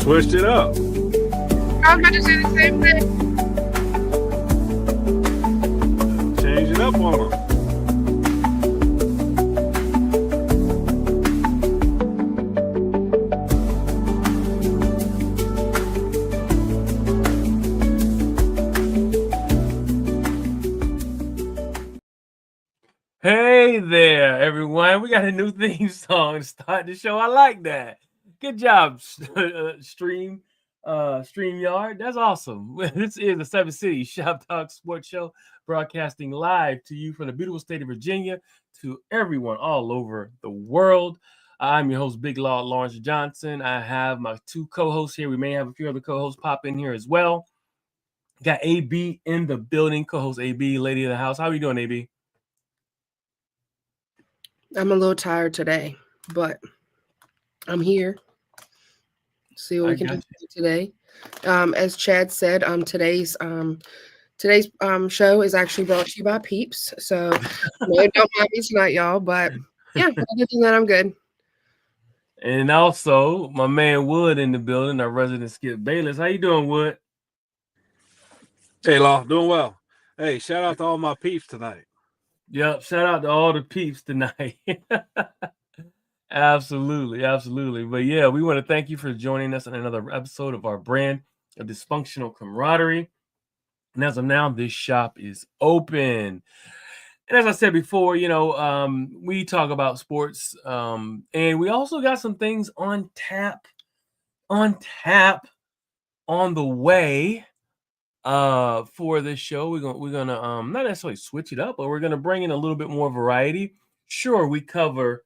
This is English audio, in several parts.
switched it up. I was about to say the same thing. Change it up on them. Hey there, everyone. We got a new theme song to start the show. I like that. Good job, StreamYard. That's awesome. This is the Seven Cities Shoptalk Sports Show, broadcasting live to you from the beautiful state of Virginia to everyone all over the world. I'm your host, Big Law Lawrence Johnson. I have my two co-hosts here. We may have a few other co-hosts pop in here as well. Got AB in the building, co-host AB, lady of the house. How are you doing, AB? I'm a little tired today, but I'm here. See what we can do today. As Chad said, today's show is actually brought to you by Peeps. So don't mind me tonight, y'all. But yeah, other than that, I'm good. And also, my man Wood in the building, our resident Skip Bayless. How you doing, Wood? Hey, Law, doing well. Hey, shout out to all my peeps tonight. Yep, shout out to all the peeps tonight. Absolutely. But yeah, we want to thank you for joining us on another episode of our brand of dysfunctional camaraderie. And as of now, this shop is open. And as I said before, we talk about sports, and we also got some things on tap on the way. For this show, we're gonna not necessarily switch it up, but we're gonna bring in a little bit more variety. Sure, we cover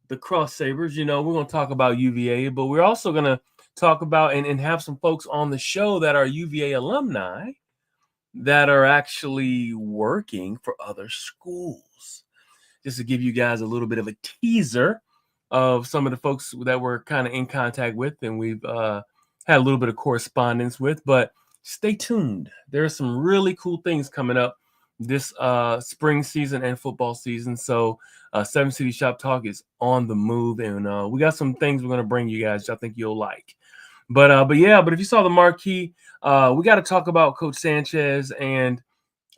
the Cross Sabers, we're gonna talk about UVA, but we're also gonna talk about and have some folks on the show that are UVA alumni that are actually working for other schools. Just to give you guys a little bit of a teaser of some of the folks that we're kind of in contact with and we've had a little bit of correspondence with, but stay tuned. There are some really cool things coming up this spring season and football season. So Seven Cities Shop Talk is on the move, and we got some things we're going to bring you guys I think you'll like. But if you saw the marquee, we got to talk about Coach Sanchez and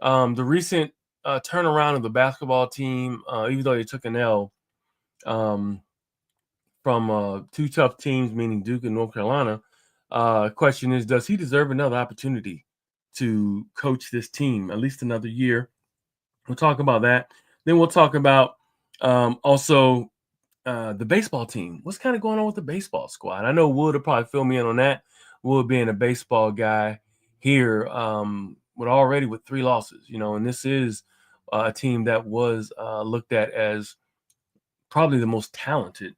the recent turnaround of the basketball team, even though they took an L from two tough teams, meaning Duke and North Carolina. Question is, does he deserve another opportunity to coach this team, at least another year? We'll talk about that. Then we'll talk about also the baseball team. What's kind of going on with the baseball squad? I know Wood will probably fill me in on that. Wood being a baseball guy here with 3 losses, and this is a team that was looked at as probably the most talented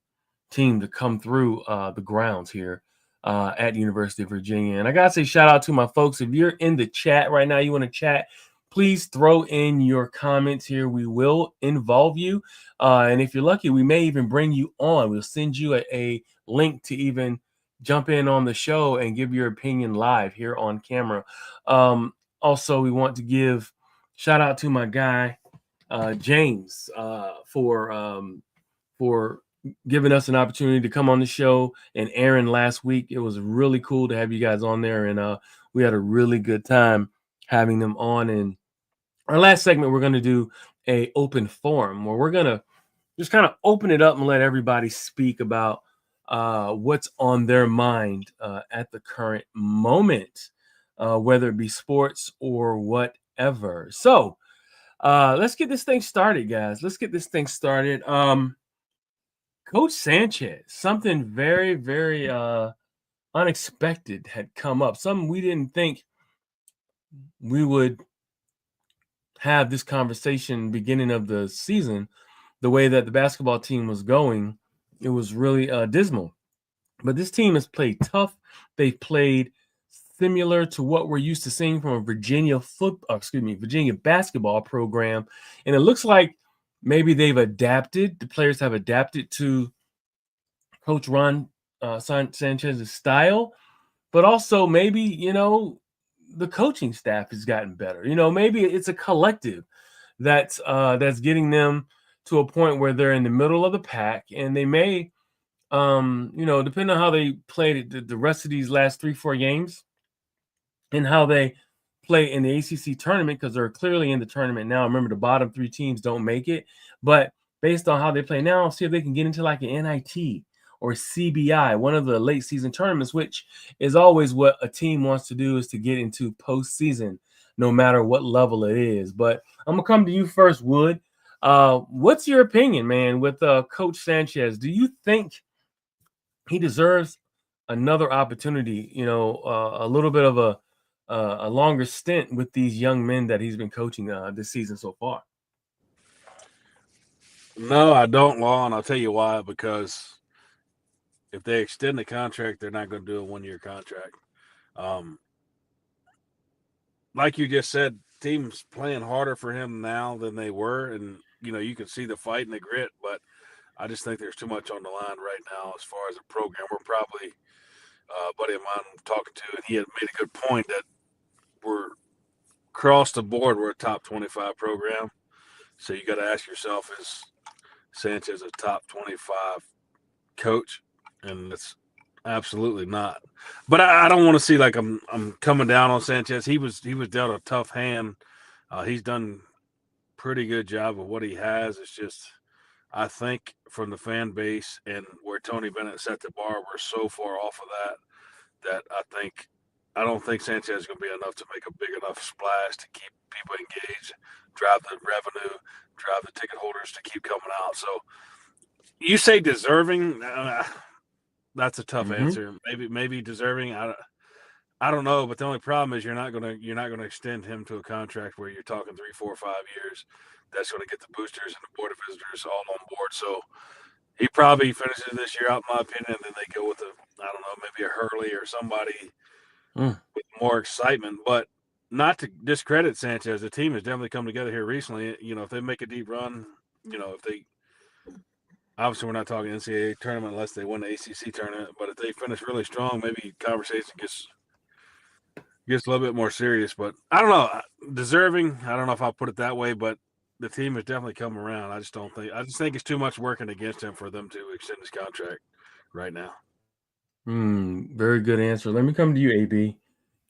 team to come through the grounds here at University of Virginia. And I gotta say shout out to my folks. If you're in the chat right now, you want to chat, please throw in your comments here. We will involve you. And if you're lucky, we may even bring you on. We'll send you a link to even jump in on the show and give your opinion live here on camera. Also, we want to give shout out to my guy, James, for giving us an opportunity to come on the show, and Aaron last week. It was really cool to have you guys on there, and we had a really good time having them on. And our last segment, we're going to do a open forum where we're going to just kind of open it up and let everybody speak about what's on their mind at the current moment, whether it be sports or whatever. So let's get this thing started, guys. Let's get this thing started. Coach Sanchez, something very, very unexpected had come up. Something we didn't think we would have this conversation beginning of the season. The way that the basketball team was going, it was really dismal. But this team has played tough. They've played similar to what we're used to seeing from a Virginia basketball program. And it looks like maybe they've adapted. The players have adapted to Coach Ron Sanchez's style, but also maybe, the coaching staff has gotten better. Maybe it's a collective that's getting them to a point where they're in the middle of the pack, and they may depending on how they played the rest of these last 3-4 games and how they play in the ACC tournament, because they're clearly in the tournament now. Remember, the bottom 3 teams don't make it, but based on how they play now, see if they can get into like an NIT or CBI, one of the late season tournaments, which is always what a team wants to do, is to get into postseason, no matter what level it is. But I'm gonna come to you first, Wood. What's your opinion, man, with Coach Sanchez? Do you think he deserves another opportunity? A little bit of a longer stint with these young men that he's been coaching this season so far. No, I don't, Law, and I'll tell you why. Because if they extend the contract, they're not going to do a 1-year contract. Like you just said, teams playing harder for him now than they were, and you can see the fight and the grit. But I just think there's too much on the line right now as far as a program. We're probably a buddy of mine I'm talking to, and he had made a good point that we're across the board, we're a top 25 program. So you got to ask yourself, is Sanchez a top 25 coach? And it's absolutely not. But I don't want to see like I'm coming down on Sanchez. He was dealt a tough hand. He's done pretty good job of what he has. It's just, I think from the fan base and where Tony Bennett set the bar, we're so far off of that I don't think Sanchez is going to be enough to make a big enough splash to keep people engaged, drive the revenue, drive the ticket holders to keep coming out. So you say deserving, that's a tough answer. Maybe deserving. I don't know, but the only problem is you're not gonna extend him to a contract where you're talking 3, 4, 5 years. That's going to get the boosters and the board of visitors all on board. So he probably finishes this year out, in my opinion, and then they go with maybe a Hurley or somebody with more excitement. But not to discredit Sanchez, the team has definitely come together here recently. If they make a deep run, if they obviously we're not talking NCAA tournament unless they win the ACC tournament, but if they finish really strong, maybe conversation gets a little bit more serious. But I don't know, deserving. I don't know if I'll put it that way, but the team has definitely come around. I just think it's too much working against him for them to extend his contract right now. Very good answer. Let me come to you, AB.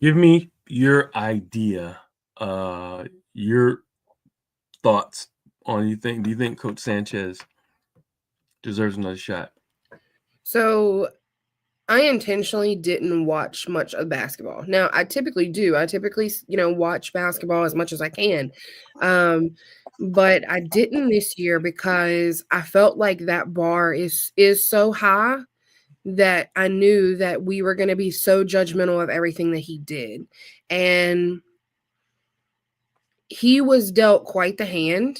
Give me your idea, your thoughts on do you think Coach Sanchez deserves another shot? So I intentionally didn't watch much of basketball. Now, I typically do. I typically, watch basketball as much as I can. But I didn't this year because I felt like that bar is so high that I knew that we were going to be so judgmental of everything that he did. And he was dealt quite the hand.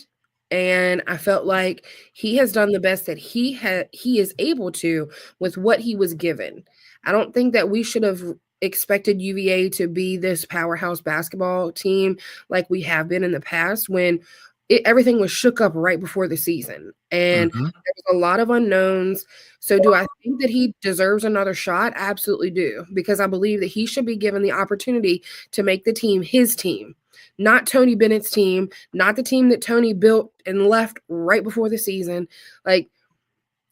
And I felt like he has done the best that he is able to with what he was given. I don't think that we should have expected UVA to be this powerhouse basketball team like we have been in the past, when everything was shook up right before the season. And there was a lot of unknowns. So do I think that he deserves another shot? I absolutely do, because I believe that he should be given the opportunity to make the team his team. Not Tony Bennett's team, not the team that Tony built and left right before the season. Like,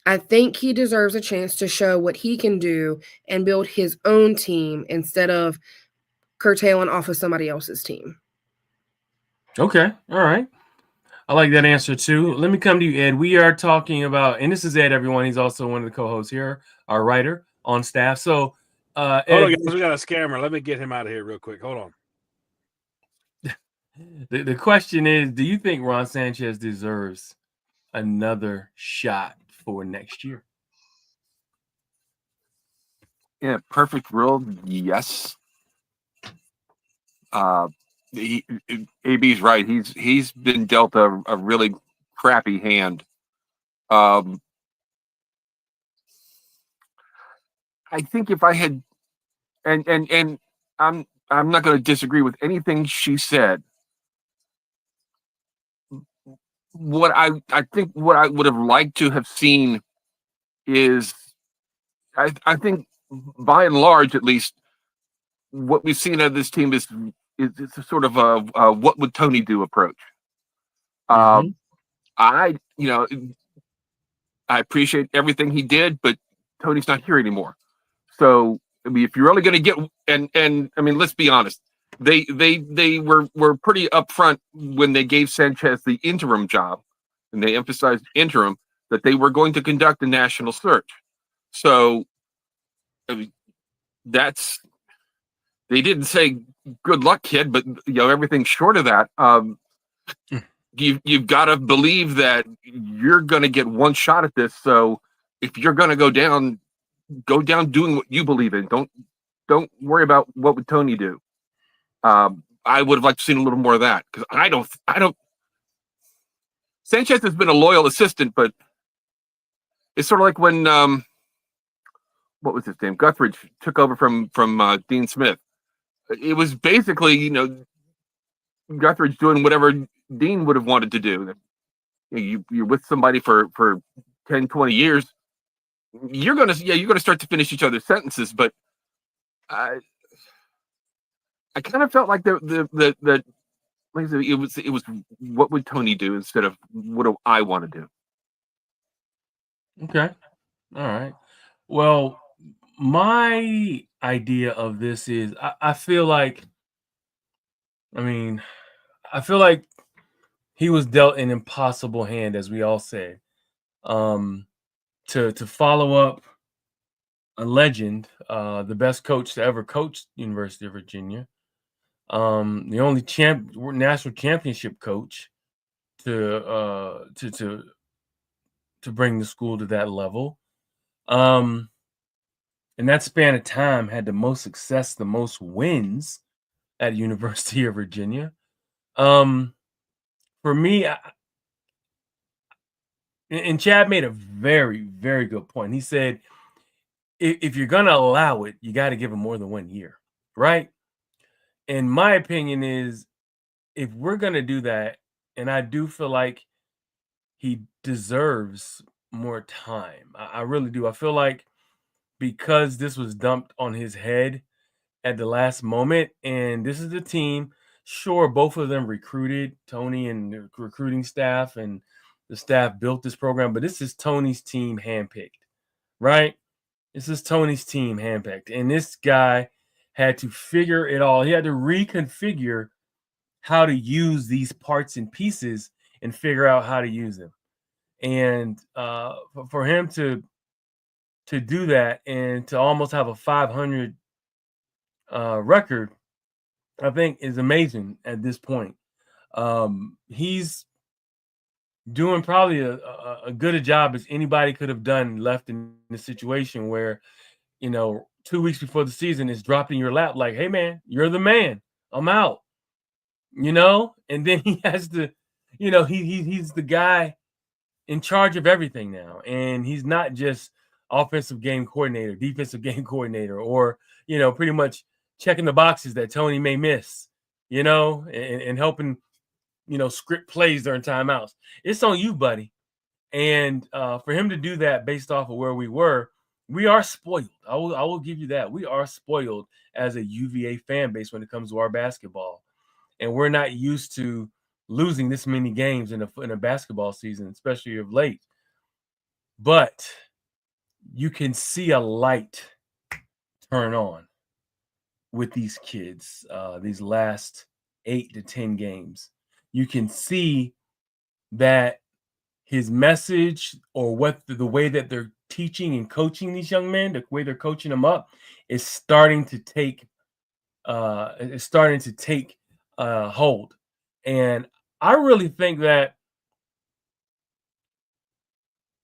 I think he deserves a chance to show what he can do and build his own team instead of curtailing off of somebody else's team. Okay. All right. I like that answer too. Let me come to you, Ed. We are talking about, and this is Ed, everyone. He's also one of the co-hosts here, our writer on staff. So, Ed, hold on, guys. We got a scammer. Let me get him out of here real quick. Hold on. The question is, do you think Ron Sanchez deserves another shot for next year? In a perfect world, yes. AB's right. He's been dealt a really crappy hand. I think if I had, and I'm not going to disagree with anything she said. What I think what I would have liked to have seen is, I think by and large, at least, what we've seen of this team is a sort of a what would Tony do approach. I appreciate everything he did, but Tony's not here anymore. So I mean, if you're only going to get and I mean, let's be honest, they were pretty upfront when they gave Sanchez the interim job, and they emphasized interim that they were going to conduct a national search. So I mean, that's they didn't say good luck, kid, but everything short of that. You've got to believe that you're going to get one shot at this. So if you're going to go down doing what you believe in. Don't worry about what would Tony do. I would have liked to seen a little more of that because I don't. Sanchez has been a loyal assistant, but it's sort of like when what was his name? Guthridge took over from Dean Smith. It was basically Guthridge doing whatever Dean would have wanted to do. You're with somebody for 10, 20 years. You're gonna start to finish each other's sentences, but I kind of felt like the like I said, it was what would Tony do instead of what do I want to do. Okay. All right. Well, my idea of this is I feel like he was dealt an impossible hand, as we all say. To follow up a legend, the best coach to ever coach University of Virginia, the only national championship coach to bring the school to that level, in that span of time, had the most success, the most wins at University of Virginia. For me, and Chad made a very, very good point. He said, if you're going to allow it, you got to give him more than 1 year, right? And my opinion is, if we're going to do that, and I do feel like he deserves more time. I really do. I feel like because this was dumped on his head at the last moment, and this is the team, sure, both of them recruited, Tony and the recruiting staff, and the staff built this program, but this is Tony's team handpicked, right? This is Tony's team handpicked. And this guy had to figure it all. He had to reconfigure how to use these parts and pieces and figure out how to use them. And for him to do that and to almost have a 500 record, I think is amazing at this point. He's doing probably a good a job as anybody could have done left in the situation where, 2 weeks before the season is dropped in your lap like, hey, man, you're the man. I'm out. And then he has to, he's the guy in charge of everything now. And he's not just offensive game coordinator, defensive game coordinator, or, pretty much checking the boxes that Tony may miss, and helping, script plays during timeouts. It's on you, buddy. And for him to do that based off of where we were, we are spoiled. I will give you that. We are spoiled as a UVA fan base when it comes to our basketball. And we're not used to losing this many games in a basketball season, especially of late. But you can see a light turn on with these kids, these last 8 to 10 games. You can see that his message, or what the way that they're teaching and coaching these young men, the way they're coaching them up, is starting to take hold. And I really think that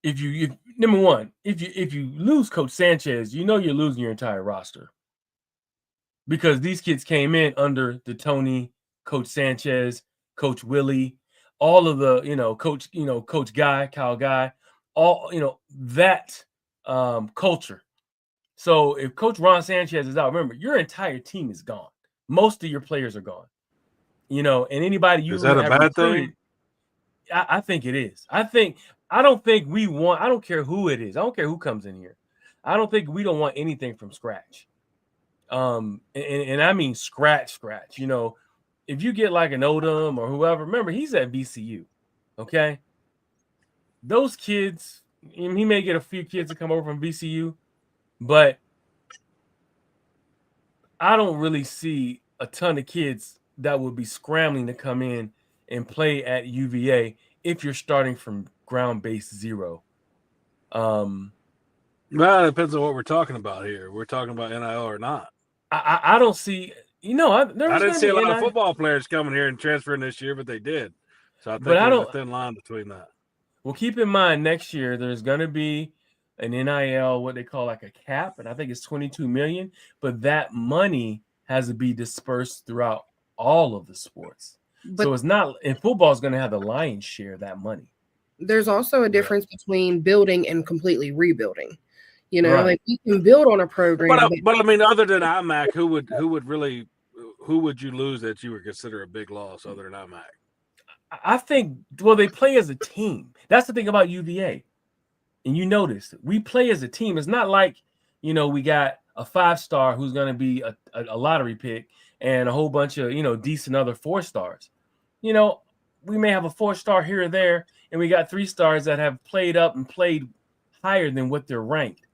if you lose Coach Sanchez, you're losing your entire roster, because these kids came in under the Tony, Coach Sanchez, Coach Willie, all of the Coach Guy, Kyle Guy, all that culture. So if Coach Ron Sanchez is out, remember, your entire team is gone. Most of your players are gone. And anybody you is that a bad thing? I think it is. I don't care who it is. I don't care who comes in here. I don't think we don't want anything from scratch. And I mean scratch. If you get like an Odom or whoever, remember, he's at VCU. Okay. Those kids, he may get a few kids to come over from VCU, But I don't really see a ton of kids that would be scrambling to come in and play at UVA if you're starting from ground base zero. Well, it depends on what we're talking about here. We're talking about NIL or not. I don't see. I didn't see a lot of NIL, football players coming here and transferring this year, but they did. So I think but I there's a don't. thin line between that. Well, keep in mind next year there's going to be an NIL, what they call like a cap, and I think it's 22 million. But that money has to be dispersed throughout all of the sports. But So it's not, and football is going to have the lion's share of that money. there's also a difference between building and completely rebuilding. You know, Right. like we can build on a program, But I mean, other than IMAC, who would you lose that you would consider a big loss other than IMAC? I think, well, they play as a team. That's the thing about UVA. And you notice we play as a team. It's not like, we got a 5-star who's going to be a lottery pick and a whole bunch of, decent other 4-stars. We may have a 4-star here or there, and we got 3-stars that have played up and played higher than what they're ranked.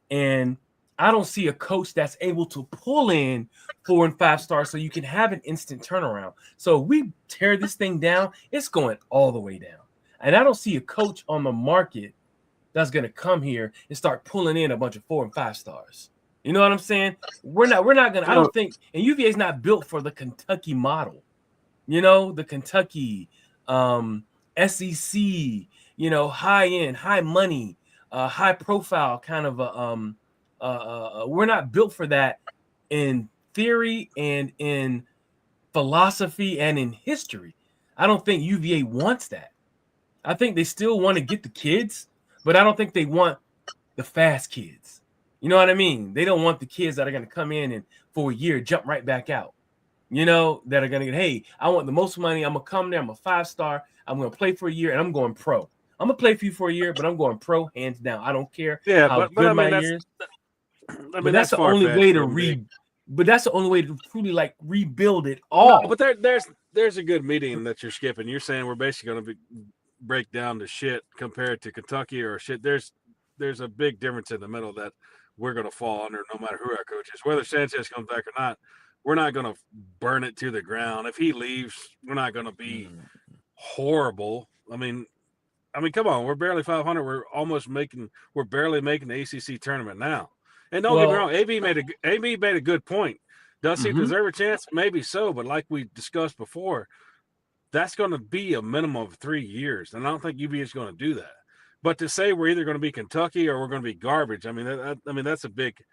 And I don't see a coach that's able to pull in 4 and 5 stars so you can have an instant turnaround. So if we tear this thing down, it's going all the way down. And I don't see a coach on the market that's going to come here and start pulling in a bunch of 4 and 5 stars. You know what I'm saying? We're not going to, I don't think, and UVA is not built for the Kentucky model. The Kentucky SEC, high end, high money, high profile kind of we're not built for that in theory and in philosophy and in history. I don't think UVA wants that. I think they still want to get the kids, but I don't think they want the fast kids. You know what I mean? They don't want the kids that are going to come in and for a year jump right back out. That are going to get, hey, I want the most money. I'm going to come there. I'm a 5-star. I'm going to play for a year, and I'm going pro. I'm going to play for you for a year, but I'm going pro hands down. I don't care how good my year is. But that's the only way to But that's the only way to truly rebuild it all. No, but there's a good medium that you're skipping. You're saying we're basically going to break down the shit compared to Kentucky or shit. There's a big difference in the middle that we're going to fall under no matter who our coach is. Whether Sanchez comes back or not, we're not going to burn it to the ground. If he leaves, we're not going to be horrible. I mean, come on. We're barely 500. We're barely making the ACC tournament now. And don't get me wrong, AB made a good point. Does he deserve a chance? Maybe so, but like we discussed before, that's going to be a minimum of 3 years, and I don't think UVA is going to do that. But to say we're either going to be Kentucky or we're going to be garbage, I mean that's a big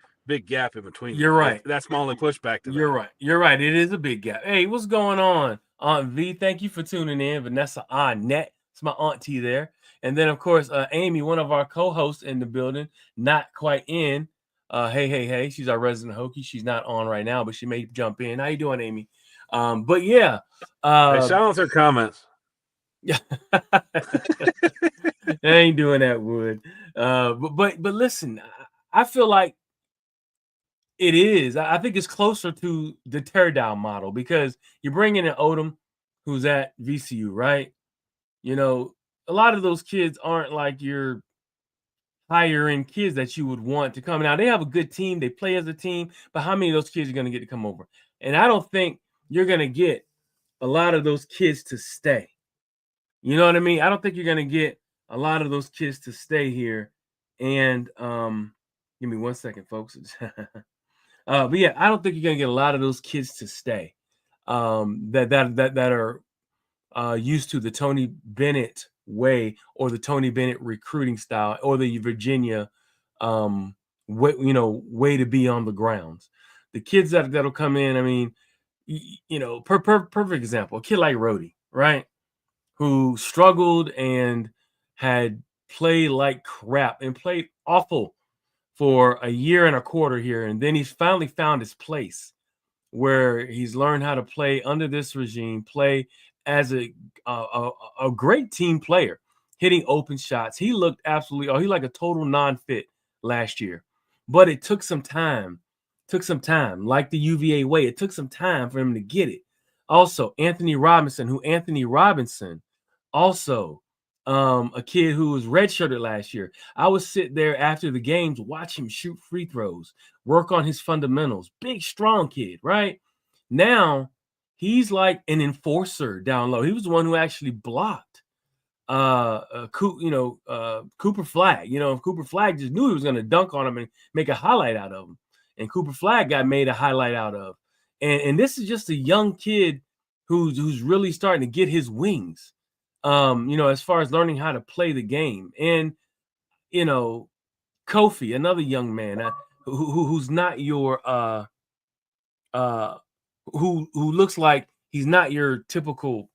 gap in between. You're right. That's my only pushback to that. You're right. It is a big gap. Hey, what's going on, Aunt V? Thank you for tuning in. Vanessa Annette, it's my auntie there, and then of course Amy, one of our co-hosts in the building, not quite in. Hey, she's our resident Hokie. She's not on right now, but she may jump in. How you doing, Amy? But yeah, silence her comments. Yeah, I ain't doing that, Wood. But listen, I feel like it is. I think it's closer to the teardown model because you're bringing in Odom, who's at VCU, right? A lot of those kids aren't like your higher end kids that you would want to come. Now they have a good team, they play as a team, but how many of those kids are going to get to come over? And I don't think you're going to get a lot of those kids to stay. You know what I mean? I don't think you're going to get a lot of those kids to stay here. And give me 1 second, folks. But yeah, I don't think you're going to get a lot of those kids to stay that are used to the Tony Bennett way or the Tony Bennett recruiting style or the Virginia way to be on the grounds. The kids that'll come in, I mean, perfect example, a kid like Rhodey, right? Who struggled and had played like crap and played awful for a year and a quarter here. And then he's finally found his place where he's learned how to play under this regime, play as a great team player, hitting open shots. He looked he like a total non-fit last year, but it took some time, like the UVA way. It took some time for him to get it. Also, Anthony Robinson also a kid who was redshirted last year. I would sit there after the games, watch him shoot free throws, work on his fundamentals. Big, strong kid, right? Now he's like an enforcer down low. He was the one who actually blocked Cooper Flag. Cooper Flag just knew he was going to dunk on him and make a highlight out of him. And Cooper Flag got made a highlight out of. And this is just a young kid who's really starting to get his wings. As far as learning how to play the game. And, Kofi, another young man who's not your who looks like he's not your typical,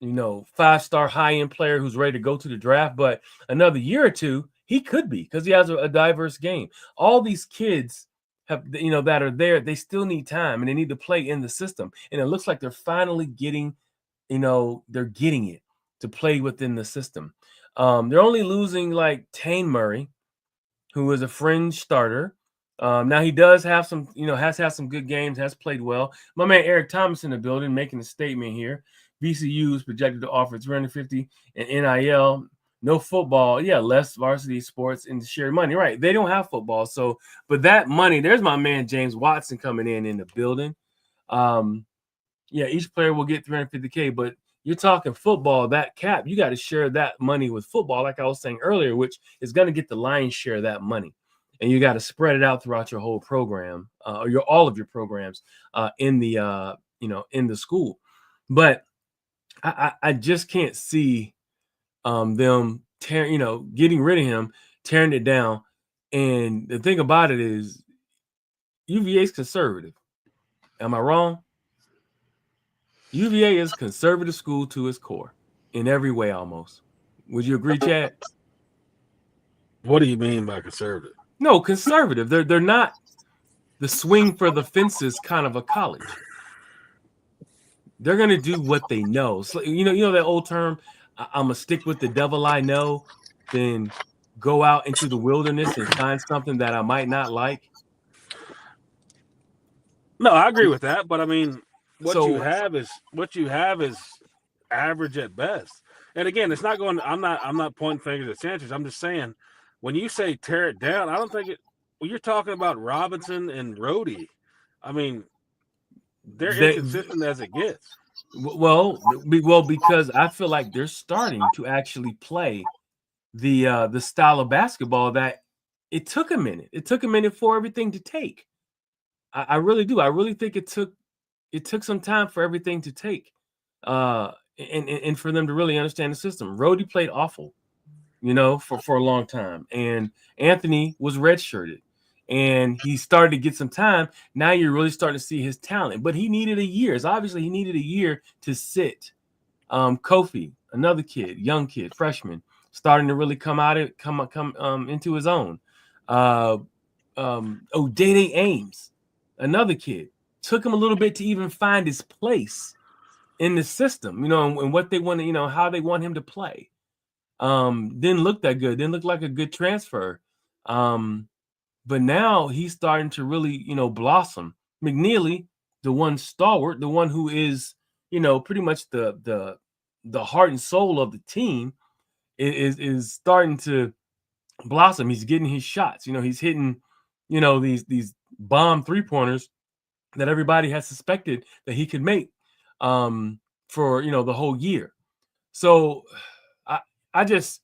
5-star high-end player who's ready to go to the draft, but another year or two, he could be because he has a diverse game. All these kids have, that are there, they still need time and they need to play in the system. And it looks like they're finally getting, they're getting it to play within the system. They're only losing like Tane Murray, who is a fringe starter. Now he does have some, has had some good games, has played well. My man Eric Thomas in the building making a statement here. VCU is projected to offer $350 in NIL, no football. Yeah, less varsity sports and shared money. Right. They don't have football. So, but that money, there's my man James Watson coming in the building. Each player will get $350K, but you're talking football, that cap, you got to share that money with football, like I was saying earlier, which is going to get the lion's share of that money. And you got to spread it out throughout your whole program, or all of your programs in the school. But I just can't see them getting rid of him, tearing it down. And the thing about it is UVA is conservative. Am I wrong? UVA is conservative school to its core in every way almost. Would you agree, Chad? What do you mean by conservative? No, conservative. They're not the swing for the fences kind of a college. They're gonna do what they know. So, that old term, I'm gonna stick with the devil I know, then go out into the wilderness and find something that I might not like. No, I agree with that, but I mean, what you have is average at best. And again, it's not going. I'm not pointing fingers at Sanchez. I'm just saying, when you say tear it down, I don't think it. Well, you're talking about Robinson and Rhodey. I mean, they're inconsistent as it gets. Well, because I feel like they're starting to actually play the style of basketball that it took a minute. It took a minute for everything to take. I really do. I really think it took some time for everything to take, and for them to really understand the system. Rhodey played awful, for a long time, and Anthony was redshirted, and he started to get some time. Now you're really starting to see his talent, but he needed a year. So obviously he needed a year to sit. Kofi, another kid, young kid, freshman, starting to really come into his own. Dede Ames, another kid, took him a little bit to even find his place in the system, and what they want to, how they want him to play. Didn't look that good. Didn't look like a good transfer. But now he's starting to really, blossom. McNeely, the one stalwart, the one who is, pretty much the heart and soul of the team, is starting to blossom. He's getting his shots. He's hitting, these bomb 3-pointers that everybody has suspected that he could make for, the whole year. So I just,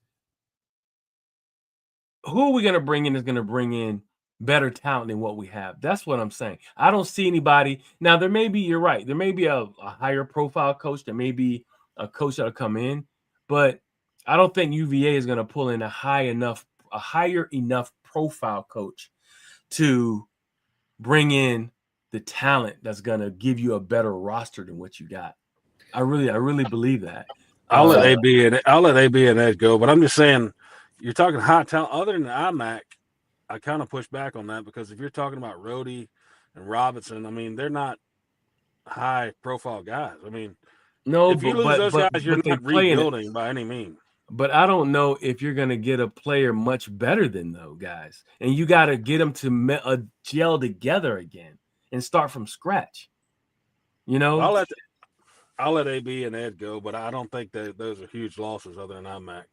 who are we going to bring in is going to bring in better talent than what we have. That's what I'm saying. I don't see anybody. Now, you're right. There may be a higher profile coach. There may be a coach that'll come in, but I don't think UVA is going to pull in a higher enough profile coach to bring in the talent that's going to give you a better roster than what you got. I really believe that. I'll let AB and Ed go, but I'm just saying, you're talking high talent. Other than IMAC, I kind of push back on that, because if you're talking about Rhodey and Robinson, I mean, they're not high profile guys. I mean, no, if you lose those guys, you're not rebuilding by any means. But I don't know if you're going to get a player much better than those guys. And you got to get them to gel together again and start from scratch. Well, I'll let AB and Ed go, but I don't think that those are huge losses other than IMAC.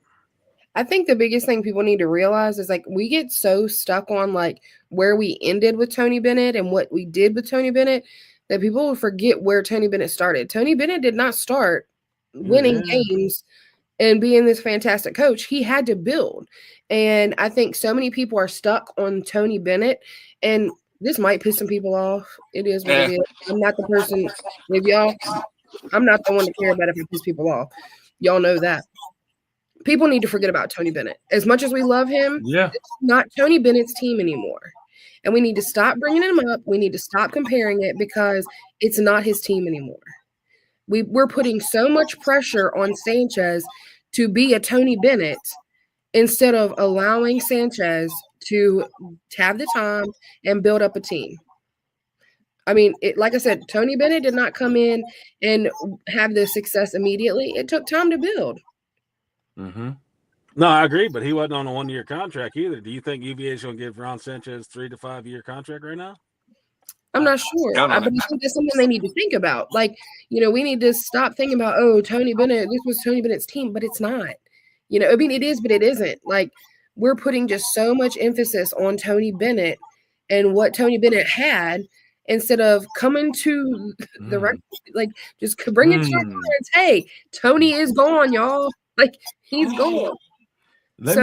I think the biggest thing people need to realize is like we get so stuck on like where we ended with Tony Bennett and what we did with Tony Bennett that people will forget where Tony Bennett started. Tony Bennett did not start winning games and being this fantastic coach. He had to build. And I think so many people are stuck on Tony Bennett, and this might piss some people off. It is what it is. I'm not the person, if y'all, I'm not the one to care about if it piss people off. Y'all know that. People need to forget about Tony Bennett. As much as we love him, it's not Tony Bennett's team anymore. And we need to stop bringing him up. We need to stop comparing it because it's not his team anymore. We're putting so much pressure on Sanchez to be a Tony Bennett instead of allowing Sanchez to have the time and build up a team. I mean, like I said, Tony Bennett did not come in and have the success immediately. It took time to build. Mm-hmm. No, I agree, but he wasn't on a 1-year contract either. Do you think UVA is going to give Ron Sanchez 3 to 5 year contract right now? I'm not sure, but I think that's something they need to think about. Like, we need to stop thinking about, Tony Bennett, this was Tony Bennett's team, but it's not. I mean, it is, but it isn't. Like, we're putting just so much emphasis on Tony Bennett and what Tony Bennett had instead of coming to the record, like, just bring it to your clients. Hey, Tony is gone, y'all. Like, he's gone. Let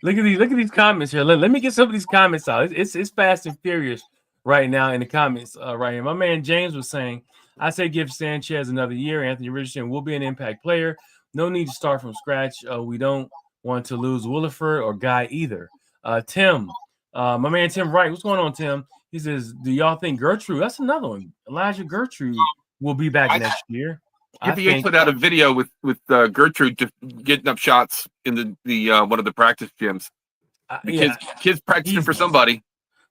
me look at these comments here. Let me get some of these comments out. It's fast and furious right now in the comments right here. My man James was saying, I say give Sanchez another year. Anthony Richardson will be an impact player. No need to start from scratch. We don't want to lose Williford or Guy either. Tim, my man Tim Wright, what's going on, Tim? He says, do y'all think Gertrude? That's another one. Elijah Gertrude will be back next year. UVA put out a video with Gertrude getting up shots in the one of the practice gyms. Kids practicing for somebody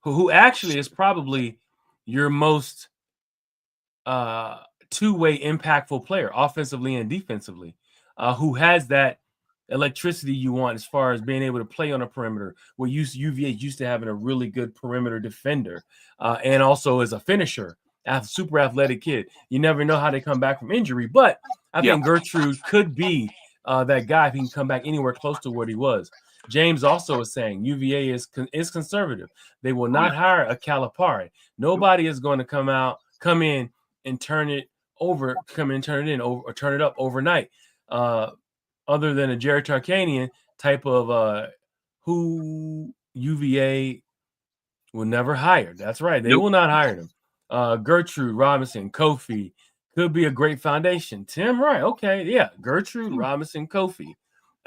who actually is probably your most two-way impactful player, offensively and defensively, who has that electricity you want as far as being able to play on a perimeter. We're UVA used to having a really good perimeter defender, and also as a finisher. Super athletic kid. You never know how they come back from injury, but I think Gertrude could be that guy if he can come back anywhere close to what he was. James also is saying UVA is conservative. They will not hire a Calipari. Nobody is going to come in and turn it up overnight. Other than a Jared Tarkanian type of who UVA will never hire. That's right. They will not hire them. Gertrude Robinson, Kofi could be a great foundation. Tim, right? Okay, yeah. Gertrude Robinson, Kofi.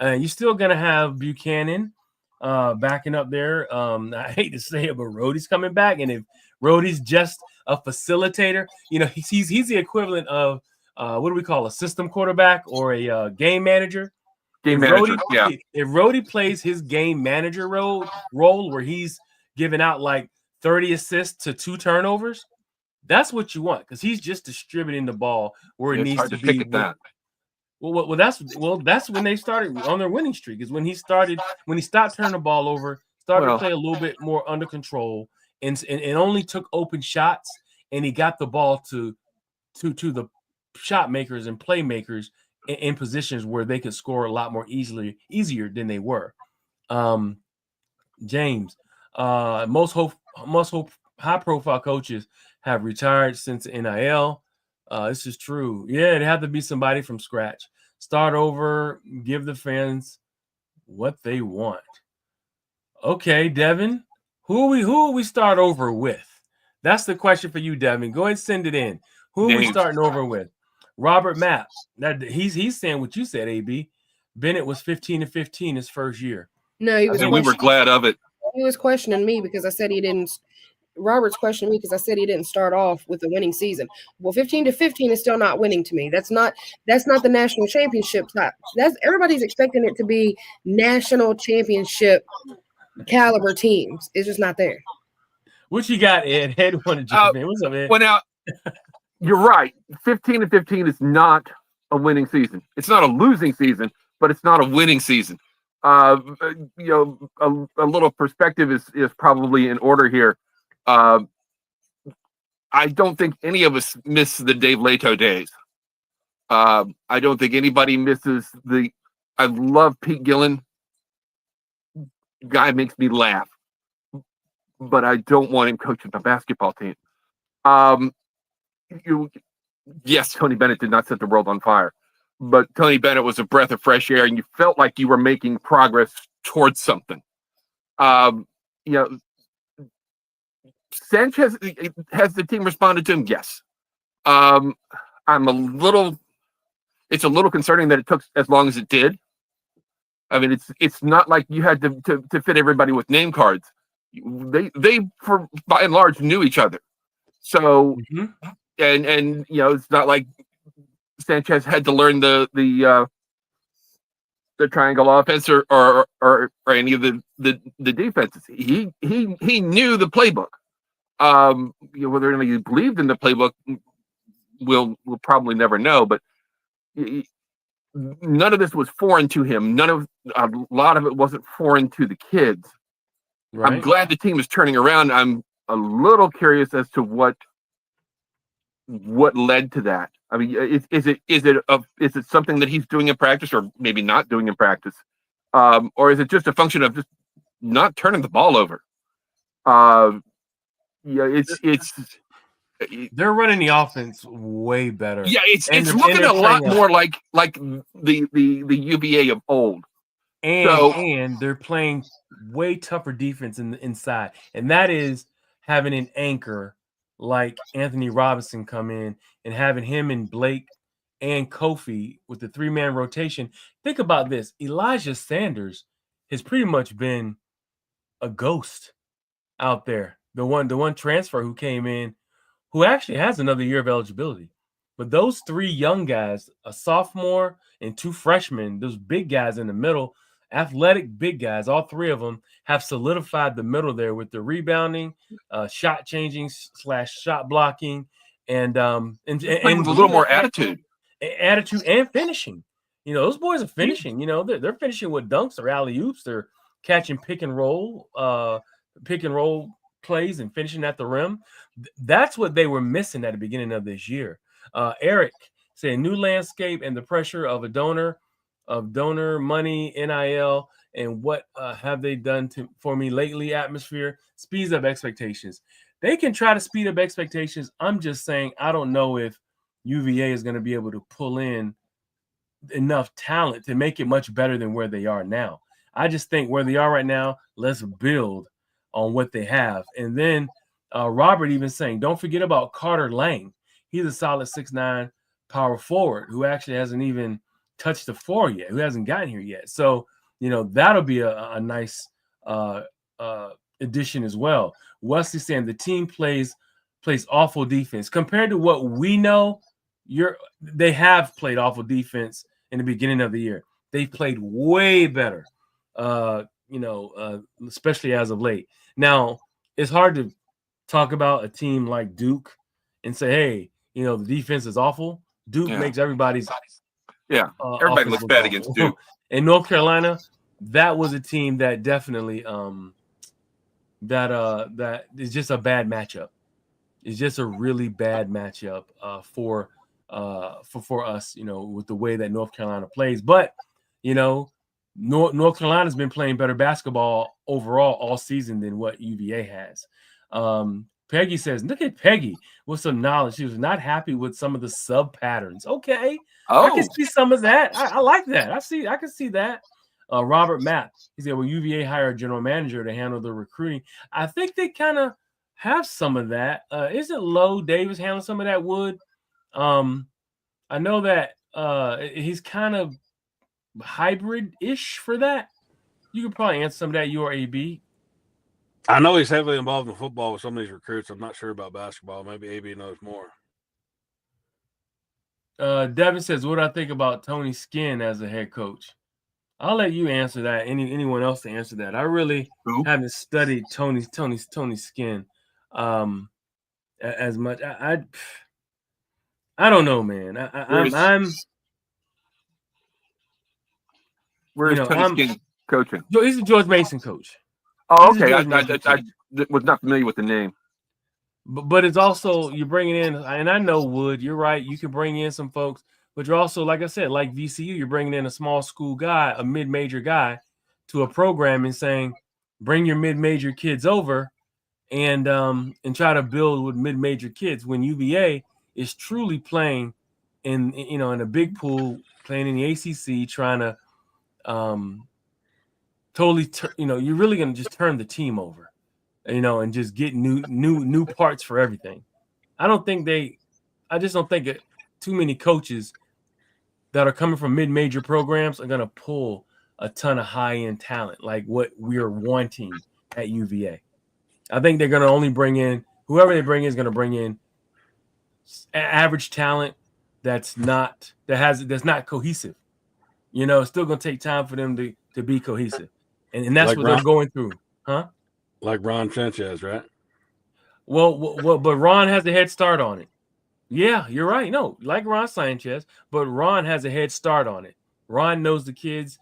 You're still gonna have Buchanan backing up there. I hate to say it, but Rhodey's coming back, and if Rhodey's just a facilitator, he's the equivalent of what do we call a system quarterback or a game manager? If Rhodey plays his game manager role where he's giving out like 30 assists to 2 turnovers. That's what you want because he's just distributing the ball where it needs to be. That's when they started on their winning streak. Is when he stopped turning the ball over, started to play a little bit more under control, and only took open shots, and he got the ball to the shot makers and playmakers in positions where they could score a lot more easier than they were. James, most high profile coaches have retired since NIL. This is true. Yeah, it had to be somebody from scratch. Start over, give the fans what they want. Okay, Devin, who will we start over with? That's the question for you, Devin. Go ahead and send it in. Who are we starting over with? Robert Mapp. He's saying what you said, AB. Bennett was 15-15 his first year. No, he was. And we were glad of it. He was questioning me because I said he didn't. Robert's questioning me because I said he didn't start off with a winning season. Well, 15-15 is still not winning to me. That's not the national championship type. That's everybody's expecting it to be national championship caliber teams. It's just not there. What you got, Ed? Ed wanted to jump in. What's up, Ed? Well, now you're right. 15-15 is not a winning season. It's not a losing season, but it's not a winning season. A little perspective is probably in order here. I don't think any of us miss the Dave Leto days. I don't think anybody misses the. I love Pete Gillen. Guy makes me laugh, but I don't want him coaching the basketball team. Yes, Tony Bennett did not set the world on fire, but Tony Bennett was a breath of fresh air, and you felt like you were making progress towards something. You know, Sanchez, has the team responded to him? Yes. I'm a little. It's a little concerning that it took as long as it did. I mean, it's not like you had to fit everybody with name cards. They for by and large knew each other. So and it's not like Sanchez had to learn the triangle offense or any of the defenses. He knew the playbook. Whether or not he believed in the playbook, we'll probably never know. But none of this was foreign to him. A lot of it wasn't foreign to the kids. Right. I'm glad the team is turning around. I'm a little curious as to what led to that. I mean, is it something that he's doing in practice, or maybe not doing in practice, or is it just a function of just not turning the ball over? They're running the offense way better. Yeah, it's looking a lot more like the UVA of old. And they're playing way tougher defense inside, and that is having an anchor like Anthony Robinson come in and having him and Blake and Kofi with the 3-man rotation. Think about this: Elijah Sanders has pretty much been a ghost out there. The one transfer who came in, who actually has another year of eligibility. But those 3 young guys, a sophomore and 2 freshmen, those big guys in the middle, athletic big guys, all 3 of them have solidified the middle there with the rebounding, shot changing / shot blocking, and with a little more attitude and finishing. Those boys are finishing. They're finishing with dunks or alley oops. They're catching pick and roll plays and finishing at the rim. That's what they were missing at the beginning of this year. Eric said, new landscape and the pressure of donor money, NIL, and what have they done for me lately? Atmosphere speeds up expectations. They can try to speed up expectations. I'm just saying, I don't know if UVA is going to be able to pull in enough talent to make it much better than where they are now. I just think where they are right now, let's build on what they have. And then Robert even saying, don't forget about Carter Lang. He's a solid 6'9" power forward who actually hasn't even touched the 4 yet, who hasn't gotten here yet. So, that'll be a nice addition as well. Wesley saying the team plays awful defense. Compared to what we know, they have played awful defense in the beginning of the year. They've played way better, especially as of late. Now, it's hard to talk about a team like Duke and say, hey, the defense is awful. Duke makes everybody's everybody looks bad against Duke. In North Carolina, that was a team that definitely that is just a bad matchup. It's just a really bad matchup for us, with the way that North Carolina plays. But North Carolina's been playing better basketball overall all season than what UVA has. Peggy says, look at Peggy with some knowledge. She was not happy with some of the sub patterns. Okay. I can see some of that. I like that. I can see that. Robert Mapp, he said, well, UVA hired a general manager to handle the recruiting. I think they kind of have some of that. Isn't Lowe Davis handling some of that, Wood? I know that he's kind of hybrid-ish for that. You could probably answer some of that, you or AB. I know he's heavily involved in football with some of these recruits. I'm not sure about basketball. Maybe AB knows more. Devin says, what do I think about Tony Skinn as a head coach? I'll let you answer that. Anyone else to answer that? I really haven't studied Tony Skinn as much. I don't know, man. Where's Tony Skinn coaching? He's a George Mason coach. Oh, okay. I was not familiar with the name. But it's also, you're bringing in, and I know, Wood, you're right. You can bring in some folks but you're also, like I said, like VCU, you're bringing in a small school guy, a mid-major guy, to a program and saying, bring your mid-major kids over and try to build with mid-major kids. When UVA is truly playing in a big pool, playing in the ACC, trying to totally, you're really going to just turn the team over, and just get new parts for everything. I just don't think too many coaches that are coming from mid-major programs are going to pull a ton of high-end talent like what we're wanting at UVA. I think they're going to only bring in whoever they bring in is going to bring in average talent that's not cohesive. It's still going to take time for them to be cohesive, and that's Like what they're going through, huh? Like Ron Sanchez, right? Well, but Ron has a head start on it. Yeah, you're right. No, like Ron Sanchez, but Ron has a head start on it. Ron knows the kids.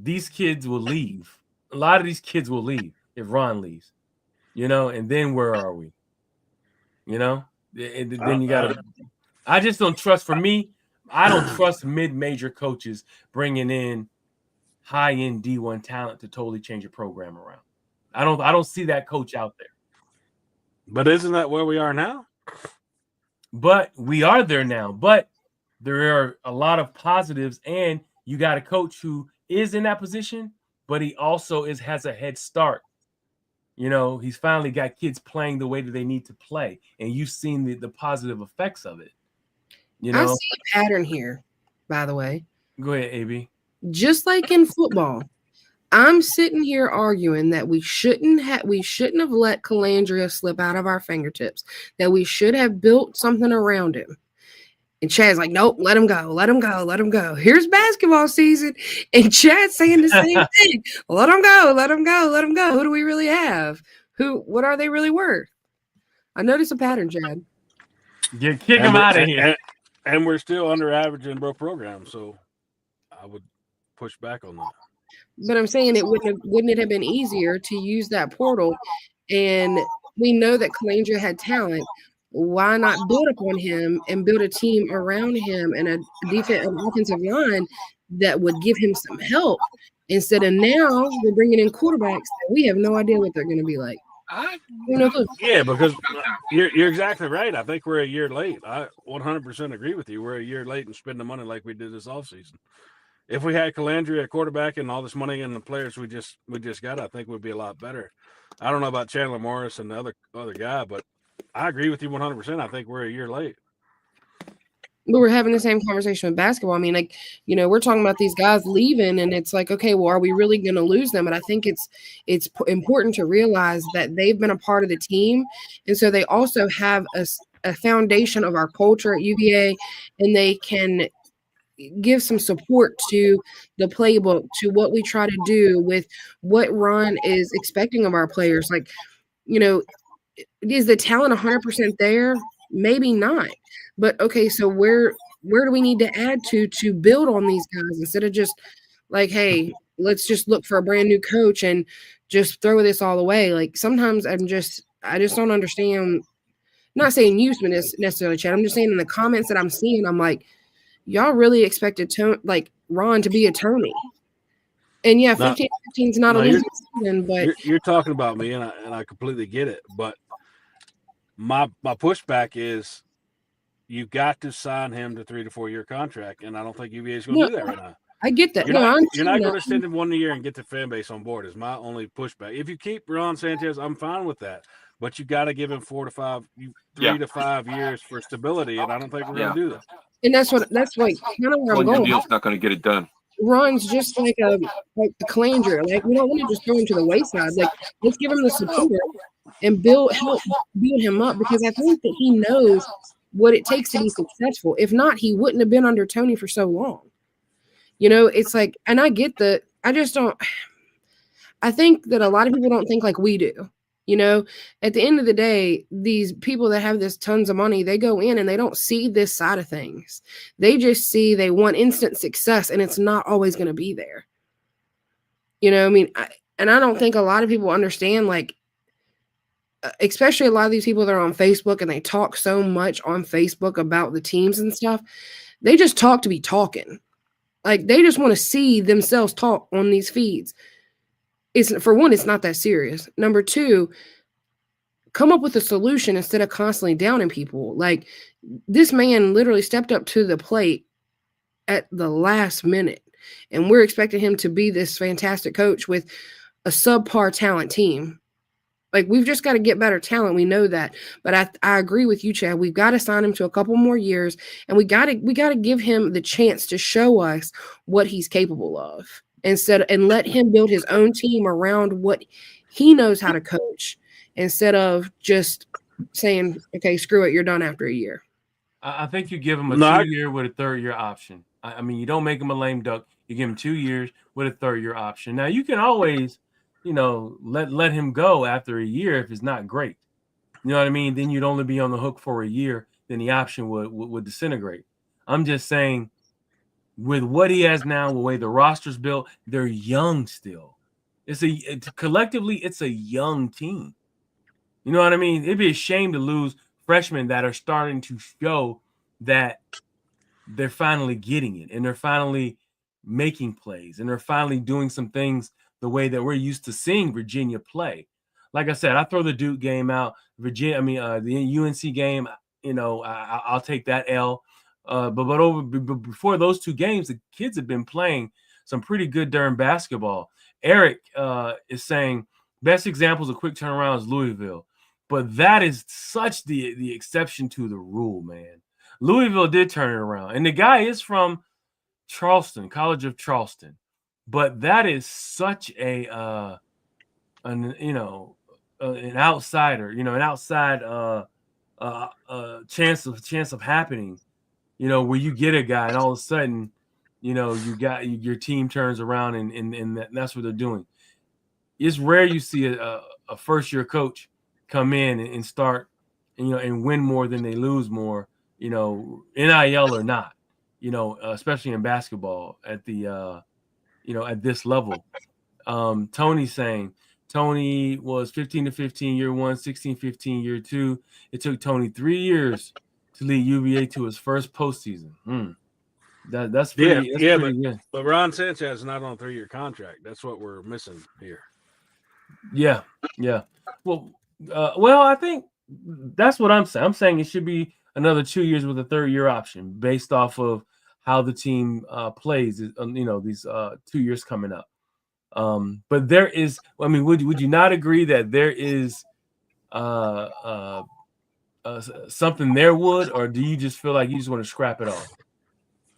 These kids will leave. A lot of these kids will leave if Ron leaves. And then where are we? And then you got to. I just don't trust. For me, I don't trust mid-major coaches bringing in high-end D1 talent to totally change a program around. I don't see that coach out there. But isn't that where we are now? But we are there now. But there are a lot of positives, and you got a coach who is in that position, but he also has a head start. He's finally got kids playing the way that they need to play, and you've seen the positive effects of it. I see a pattern here, by the way. Go ahead, AB. Just like in football, I'm sitting here arguing that we shouldn't have let Calandria slip out of our fingertips, that we should have built something around him. And Chad's like, nope, let him go, let him go, let him go. Here's basketball season, and Chad's saying the same thing. Let him go, let him go, let him go. Who do we really have? What are they really worth? I notice a pattern, Chad. Kick him out of here. And we're still under average in both programs, so I would push back on that. But I'm saying wouldn't it have been easier to use that portal? And we know that Calandria had talent. Why not build upon him and build a team around him and an offensive line that would give him some help instead of now we're bringing in quarterbacks that we have no idea what they're going to be like. Yeah, because you're exactly right. I think we're a year late. I 100% agree with you. We're a year late in spending money like we did this offseason. If we had Calandria at quarterback and all this money and the players we just got, I think we'd be a lot better. I don't know about Chandler Morris and the other guy, but I agree with you 100%. I think we're a year late. But we're having the same conversation with basketball. I mean, we're talking about these guys leaving, and it's like, okay, well, are we really going to lose them? And I think it's important to realize that they've been a part of the team, and so they also have a foundation of our culture at UVA, and they can give some support to the playbook, to what we try to do with what Ron is expecting of our players. Like, is the talent 100% there? Maybe not. But okay, so where do we need to add to build on these guys instead of just like, hey, let's just look for a brand new coach and just throw this all away? Like sometimes I just don't understand. I'm not saying you necessarily, Chad. I'm just saying in the comments that I'm seeing, I'm like, y'all really expected Ron to be a Tony. And yeah, 15 is not a losing season, but you're talking about me, and I completely get it. But my pushback is you got to sign him to 3 to 4 year contract, and I don't think UVA is going to do that right now. I get that. You're not going to send him 1 year and get the fan base on board. Is my only pushback. If you keep Ron Sanchez, I'm fine with that. But you got to give him 3 to 5 years for stability, and I don't think we're going to do that. And that's kind of where I'm going. Deal's not going to get it done. Ron's just like the Calandria. Like we don't want to just throw him to the wayside. Like let's give him the support and help build him up, because I think that he knows what it takes to be successful. If not, he wouldn't have been under Tony for so long. It's like, and I get that. I think that a lot of people don't think like we do. At the end of the day, these people that have this tons of money, they go in and they don't see this side of things. They just see they want instant success, and it's not always going to be there. I don't think a lot of people understand, like, especially a lot of these people that are on Facebook and they talk so much on Facebook about the teams and stuff. They just talk to be talking. Like, they just want to see themselves talk on these feeds. It's, for one, it's not that serious. Number two, come up with a solution instead of constantly downing people. Like, this man literally stepped up to the plate at the last minute, and we're expecting him to be this fantastic coach with a subpar talent team. Like, we've just got to get better talent. We know that. But I agree with you, Chad. We've got to sign him to a couple more years, and we got to give him the chance to show us what he's capable of, and let him build his own team around what he knows how to coach, instead of just saying, okay, screw it, you're done after a year. I think you give him a 2-year with a 3rd-year option. I mean, you don't make him a lame duck. You give him 2 years with a 3rd-year option. Now, you can always, let him go after a year if it's not great. You know what I mean? Then you'd only be on the hook for a year. Then the option would disintegrate. I'm just saying, with what he has now, the way the roster's built, they're young still. Collectively, it's a young team. You know what I mean? It'd be a shame to lose freshmen that are starting to show that they're finally getting it, and they're finally making plays, and they're finally doing some things the way that we're used to seeing Virginia play. Like I said, I throw the Duke game out. The UNC game, I'll take that L. But before those 2 games, the kids have been playing some pretty good darn basketball. Eric is saying best examples of quick turnaround is Louisville. But that is such the exception to the rule, man. Louisville did turn it around. And the guy is from Charleston, College of Charleston. But that is such an outsider, an outside chance of happening, where you get a guy and all of a sudden, you got your team turns around and that's what they're doing. It's rare you see a first-year coach come in and start, and win more than they lose more, NIL or not, especially in basketball at the, at this level. Tony's saying Tony was 15-15 year 1, 16-15 year 2. It took Tony 3 years to lead UVA to his first postseason. That's pretty good. But Ron Sanchez is not on a 3-year contract. That's what we're missing here. Yeah. Well, I think that's what I'm saying. I'm saying it should be another 2 years with a 3rd-year option based off of how the team plays. These 2 years coming up. But there is. I mean, would you not agree that there is something there, Wood, or do you just feel like you just want to scrap it all?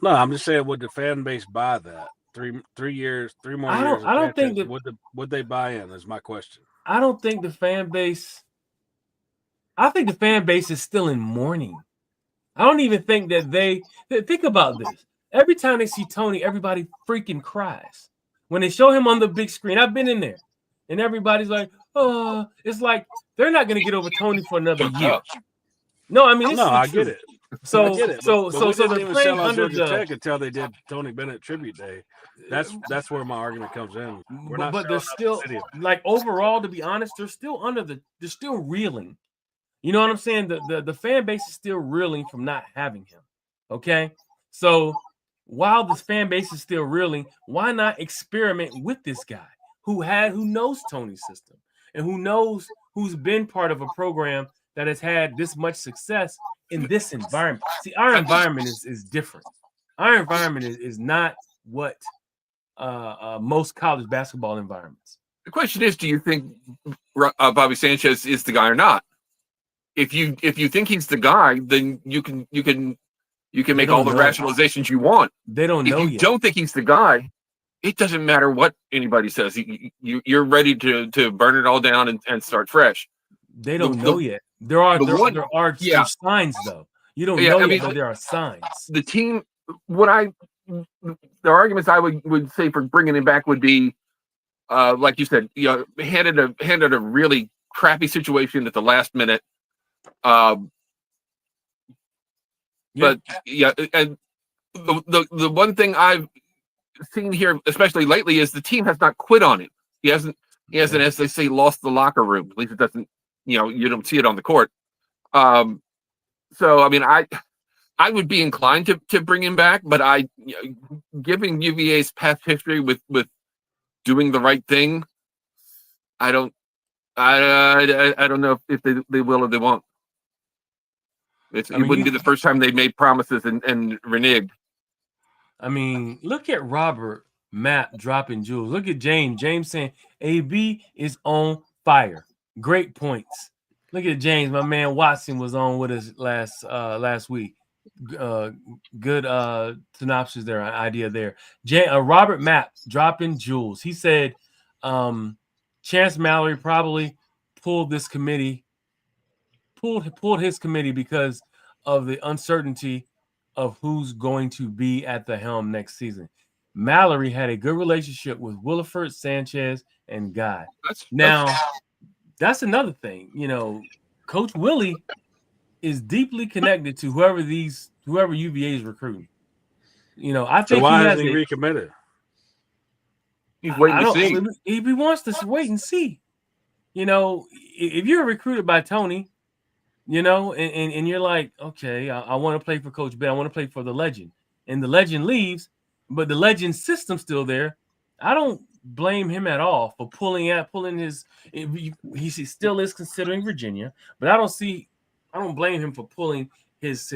No, I'm just saying, would the fan base buy that? 3 more years. I don't think that would they buy in? Is my question. I don't think the fan base. I think the fan base is still in mourning. I don't even think that they think about this. Every time they see Tony, everybody freaking cries. When they show him on the big screen, I've been in there, and everybody's like, "Oh," it's like they're not going to get over Tony for another year. No, I mean, I get it. So, I get it. so they're even sell out Georgia Tech until they did Tony Bennett tribute day. That's where my argument comes in. But they're still like overall, to be honest, they're still they're still reeling. You know what I'm saying? The fan base is still reeling from not having him. Okay, so while the fan base is still reeling, why not experiment with this guy who knows Tony's system and who's been part of a program that has had this much success in this environment. See, our environment is different. Our environment is not what most college basketball environments. The question is, do you think Bobby Sanchez is the guy or not? If you think he's the guy, then you can make all the rationalizations you want. They don't know yet. If you don't think he's the guy, it doesn't matter what anybody says. You're ready to burn it all down and start fresh. They don't know yet. There are signs though. You don't know yet, but there are signs. The team, the arguments I would say for bringing him back would be, like you said, handed a really crappy situation at the last minute. But and the one thing I've seen here, especially lately, is the team has not quit on him. He hasn't, as they say, lost the locker room. At least it doesn't, you don't see it on the court. So I mean, I would be inclined to bring him back, but given UVA's past history with doing the right thing, I don't know if they will or they won't. It wouldn't be the first time they made promises and reneged. I mean, look at Robert Mapp dropping jewels. Look at James. James saying AB is on fire. Great points. Look at James. My man Watson was on with us last week. Good synopsis there, idea there. Robert Mapp dropping jewels. He said Chance Mallory probably pulled his committee because of the uncertainty of who's going to be at the helm next season. Mallory had a good relationship with Williford, Sanchez, and Guy. That's another thing. You know, Coach Willie is deeply connected to whoever UVA is recruiting. You know, I think so why hasn't he recommitted? He's waiting to see. He wants to wait and see. You know, if you're recruited by Tony, you know, and you're like, okay, I want to play for Coach Ben. I want to play for the legend. And the legend leaves, but the legend system's still there. I don't blame him at all for pulling his. He still is considering Virginia, but I don't blame him for pulling his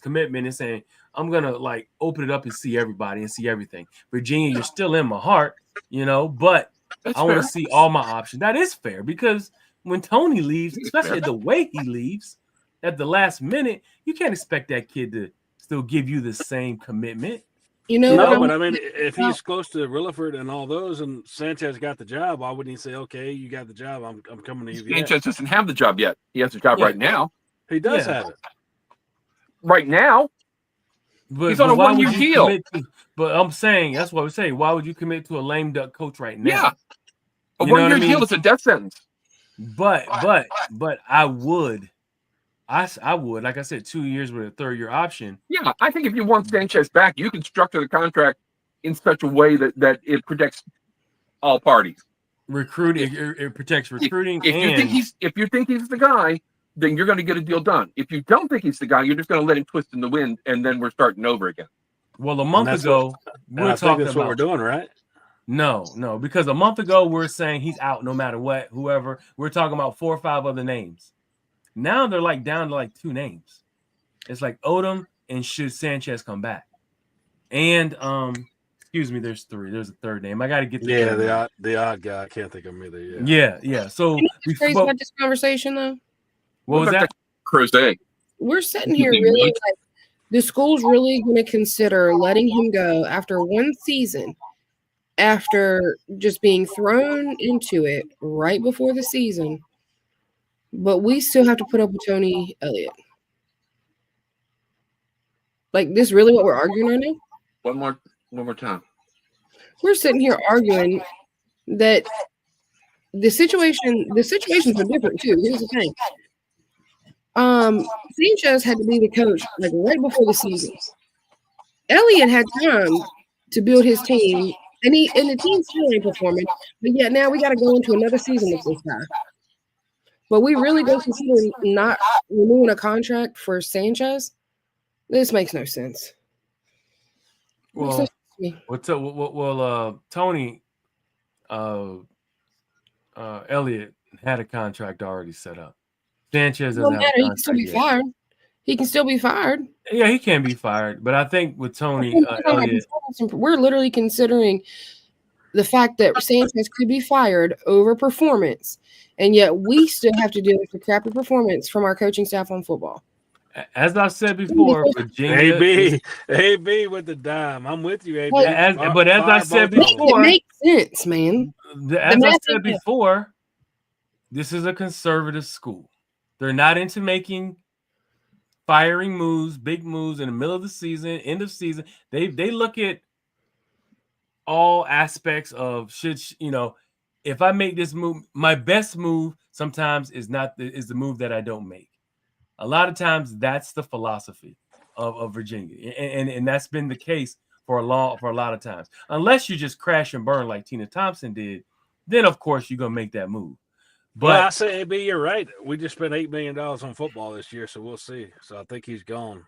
commitment and saying, I'm gonna like open it up and see everybody and see everything. Virginia, you're still in my heart, you know, but I want to see all my options. That is fair because when Tony leaves, especially the way he leaves at the last minute, you can't expect that kid to still give you the same commitment. You know, no, but I mean, if he's close to Williford and all those, and Sanchez got the job, why wouldn't he say, "Okay, you got the job. I'm coming to UVA"? Sanchez doesn't have the job yet. He has the job right now. He does have it right now. But, he's on a 1-year deal. But I'm saying that's what we say. Why would you commit to a lame duck coach right now? Yeah, a 1-year deal is a death sentence. But I would. I would, like I said, 2 years with a third-year option. Yeah, I think if you want Sanchez back, you can structure the contract in such a way that it protects all parties. Recruiting, it protects recruiting. If you think he's the guy, then you're going to get a deal done. If you don't think he's the guy, you're just going to let him twist in the wind, and then we're starting over again. Well, a month ago, we're talking about what we're doing, right? No, because a month ago we're saying he's out no matter what, whoever. We're talking about 4 or 5 other names. Now they're like down to like 2 names. It's like Odom and should Sanchez come back. And excuse me, there's 3. There's a third name. I got to get the odd guy. I can't think of him either. Yeah. So crazy about this conversation though. What was that? Crozet. We're sitting here really like the school's really going to consider letting him go after 1 season, after just being thrown into it right before the season. But we still have to put up with Tony Elliott. Like, this really what we're arguing right now? One more time. We're sitting here arguing that the situations are different too. Here's the thing. Sanchez had to be the coach like right before the season. Elliott had time to build his team, and the team still ain't performing. But yet now we got to go into another season with this guy. But we really go consider not renewing a contract for Sanchez. This makes no sense. Well, Tony Elliott had a contract already set up. Sanchez doesn't have a contract. He can still be fired. He can still be fired. Yeah, he can be fired. But I think with Tony Elliott, we're literally considering the fact that Sanchez could be fired over performance, and yet we still have to deal with the crappy performance from our coaching staff on football. As I said before, Virginia AB with the dime. I'm with you, AB. But as I said before, it makes sense, man. As I said before, this is a conservative school. They're not into making firing moves, big moves in the middle of the season, end of season. They look at all aspects of if I make this move, my best move sometimes is the move that I don't make. A lot of times that's the philosophy of Virginia. And that's been the case for a lot of times. Unless you just crash and burn like Tina Thompson did, then of course you're gonna make that move. But I say, AB, you're right. We just spent $8 million on football this year, so we'll see. So I think he's gone.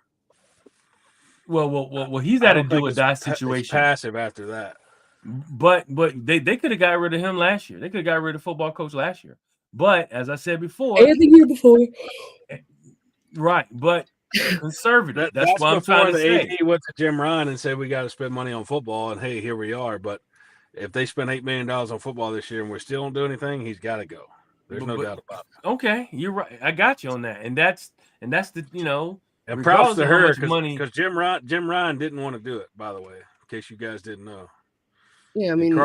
Well, he's I at a don't do think or it's die it's situation. passive after that. But they could have got rid of him last year. They could have got rid of football coach last year. But as I said before, And the year before. right? But conservative. That's That's what I'm trying before to the say. AD went to Jim Ryan and said we got to spend money on football, and hey, here we are. But if they spend $8 million on football this year and we still don't do anything, he's got to go. There's no doubt about it. Okay, you're right. I got you on that, and that's the And props regardless to of how her much money. because Jim Ryan didn't want to do it. By the way, in case you guys didn't know. Yeah, I And mean,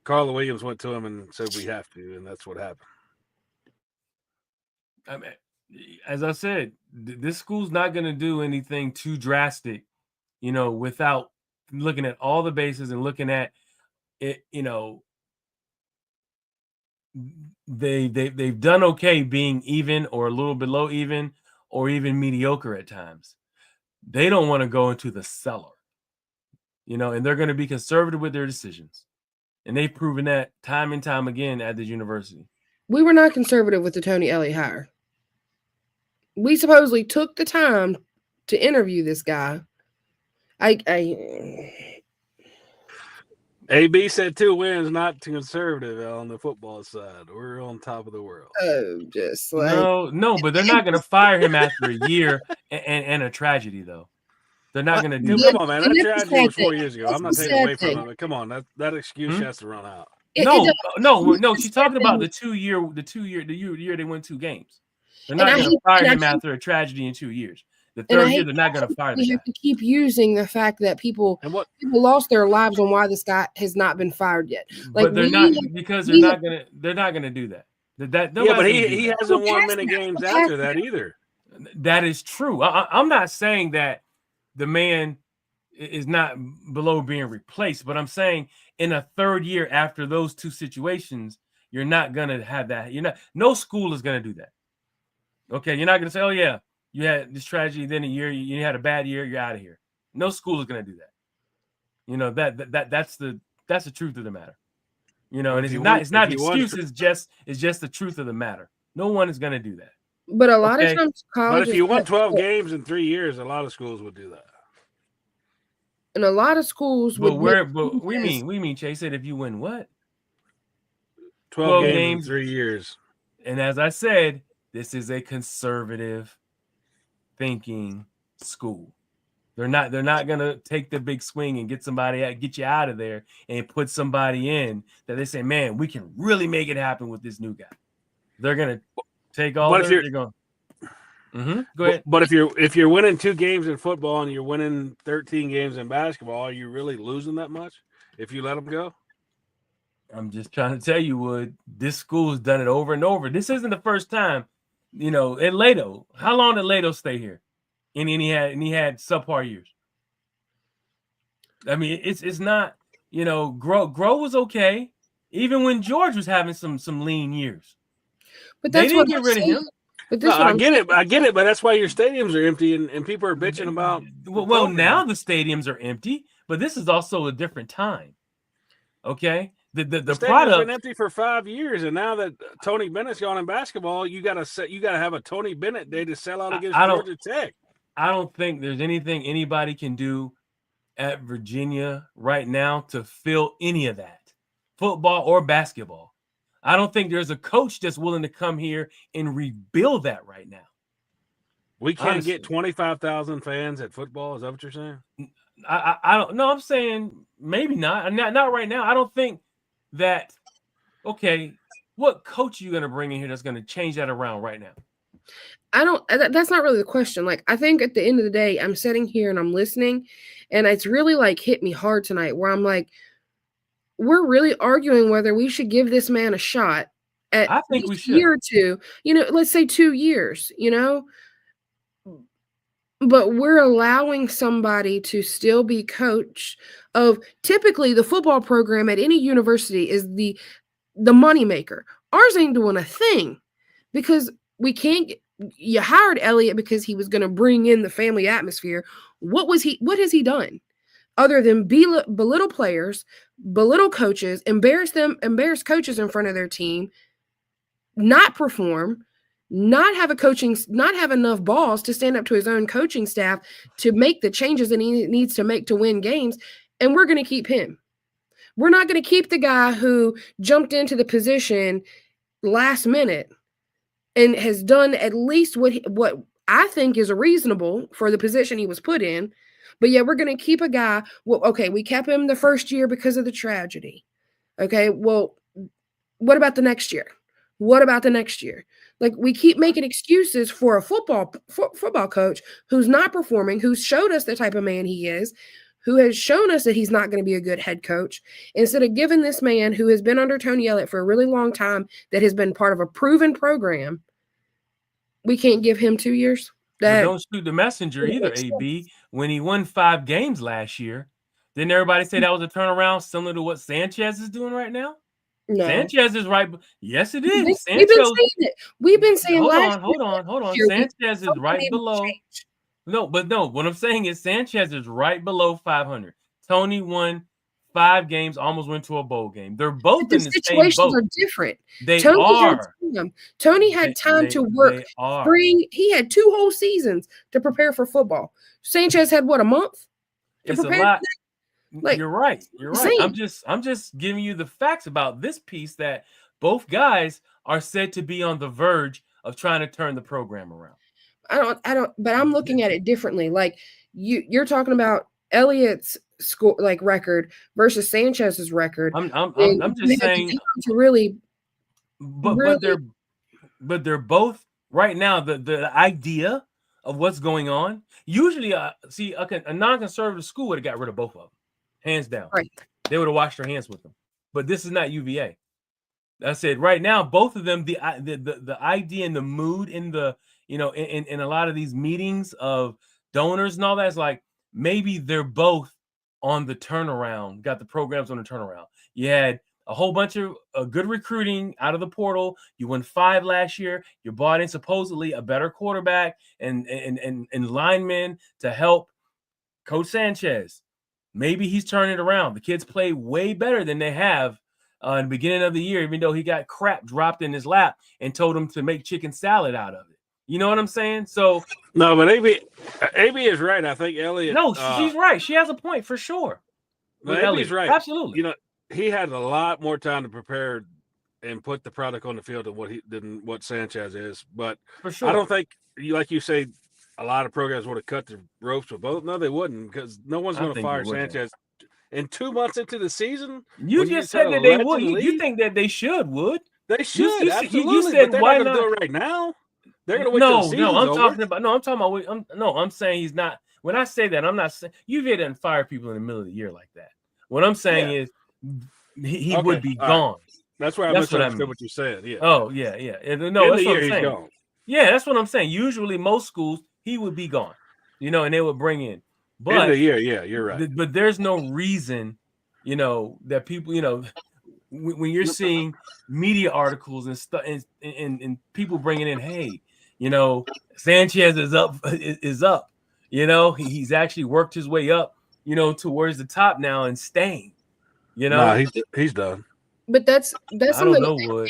Carla Williams went to him and said we have to, and that's what happened. I mean, as I said, this school's not going to do anything too drastic, without looking at all the bases and looking at it. They've done okay being even or a little below even or even mediocre at times. They don't want to go into the cellar, and they're going to be conservative with their decisions. And they've proven that time and time again at this university. we were not conservative with the Tony Elliott hire. We supposedly took the time to interview this guy. AB said 2 wins, not too conservative on the football side. We're on top of the world. Just like No, but they're not going to fire him after a year and a tragedy, though. They're not going to do Come that. on, man. That tragedy was 4 years ago. I'm not taking away from it. Come on, that excuse has to run out. No. She's talking about the year they won 2 games. They're not going to fire him after a tragedy in 2 years. The third year, they're not going to fire the guy. We have to keep using the fact that people lost their lives on why this guy has not been fired yet. But they're not because they're not going to do that. But he hasn't won many games after that either. That is true. I'm not saying that the man is not below being replaced, but I'm saying in a third year after those 2 situations, you're not going to have that. No school is going to do that. Okay, you're not going to say, "Oh yeah, you had this tragedy, then a year you had a bad year, you're out of here." No school is going to do that. That's the truth of the matter. And it's not an excuse. It's just the truth of the matter. No one is going to do that. But a lot of times, but if you won 12 games in 3 years, a lot of schools would do that. And a lot of schools would. But we mean Chase said if you win what? 12 games in 3 years. And as I said, this is a conservative thinking school. They're not going to take the big swing and get you out of there and put somebody in that they say, man, we can really make it happen with this new guy. They're going to take all. They're going. Go ahead. But if you're winning 2 games in football and you're winning 13 games in basketball, are you really losing that much if you let them go? I'm just trying to tell you, Wood, this school has done it over and over. This isn't the first time. At Lato, how long did Lato stay here? And he had subpar years. I mean, it's not, Grow was okay, even when George was having some lean years. But they didn't get rid of him. But I get it, but that's why your stadiums are empty and people are bitching about. Well, now the stadiums are empty, but this is also a different time. Okay, the stadium's been empty for 5 years, and now that Tony Bennett's gone in basketball, you got to have a Tony Bennett day to sell out against Georgia Tech. I don't think there's anything anybody can do at Virginia right now to fill any of that, football or basketball. I don't think there's a coach that's willing to come here and rebuild that right now. We can't get 25,000 fans at football. Is that what you're saying? I don't know. I'm saying maybe not right now. I don't think that. Okay, what coach are you going to bring in here that's going to change that around right now? That's not really the question. Like, I think at the end of the day, I'm sitting here and I'm listening, and it's really like hit me hard tonight where I'm like, we're really arguing whether we should give this man a shot at I think we should. A year or 2, let's say 2 years, but we're allowing somebody to still be coach of typically the football program at any university is the moneymaker. Ours ain't doing a thing because we can't you hired Elliott because he was going to bring in the family atmosphere. What has he done other than belittle players, belittle coaches, embarrass coaches in front of their team, not perform, not have enough balls to stand up to his own coaching staff to make the changes that he needs to make to win games. And we're going to keep him. We're not going to keep the guy who jumped into the position last minute and has done at least what I think is reasonable for the position he was put in. But yeah, we're going to keep a guy. Well, okay, we kept him the first year because of the tragedy. Okay, well, what about the next year? What about the next year? Like, we keep making excuses for a football coach who's not performing, who's showed us the type of man he is, who has shown us that he's not going to be a good head coach, instead of giving this man who has been under Tony Elliott for a really long time, that has been part of a proven program, we can't give him 2 years. But don't shoot the messenger either, AB. When he won 5 games last year, didn't everybody say that was a turnaround similar to what Sanchez is doing right now? No. Sanchez is right. Yes, it is. We've been saying it. We've been saying hold on. Sanchez is right below. No, what I'm saying is Sanchez is right below 500. Tony won 5 games, almost went to a bowl game. They're both in the same boat. Situations are different. Tony had time to work spring. He had 2 whole seasons to prepare for football. Sanchez had what, a month to it's prepare? A lot. Like, you're right. I'm just giving you the facts about this piece, that both guys are said to be on the verge of trying to turn the program around. But I'm looking at it differently. Like, you're talking about Elliott's score, like, record versus Sanchez's record. I'm just saying to really, but they're both right now. The idea of what's going on. Usually, a non-conservative school would have got rid of both of them, hands down. Right. They would have washed their hands with them. But this is not UVA. I said right now, both of them, the idea and the mood in the in a lot of these meetings of donors and all that is like, maybe they're both on the turnaround, got the programs on the turnaround. You had a whole bunch of good recruiting out of the portal. You won 5 last year. You bought in supposedly a better quarterback and linemen to help Coach Sanchez. Maybe he's turning it around. The kids play way better than they have in the beginning of the year, even though he got crap dropped in his lap and told him to make chicken salad out of it. You know what I'm saying? So no, but AB is right. I think Elliott. No, she's right. She has a point for sure. But AB's right. Absolutely. He had a lot more time to prepare and put the product on the field than what Sanchez is. But for sure, I don't think, like you say, a lot of programs would have cut the ropes with both. No, they wouldn't, because no one's going to fire Sanchez in 2 months into the season. You just said that they would. You think that they would? They should. Absolutely. You said, but they're why not going to do it right now. They're going to wait till the season's over. I'm saying he's not. When I say that, I'm not saying UVA doesn't fire people in the middle of the year like that. What I'm saying is he would be gone. Right. That's why I misunderstood what you said. Yeah. Oh, yeah. No, that's what I'm saying. Gone. Yeah, that's what I'm saying. Usually, most schools, he would be gone, and they would bring in. But in the year, yeah, you're right. But there's no reason, that people, when you're seeing media articles and stuff, and people bringing in, hey, Sanchez is up. He's actually worked his way up, towards the top now and staying. Nah, he's done. But that's something.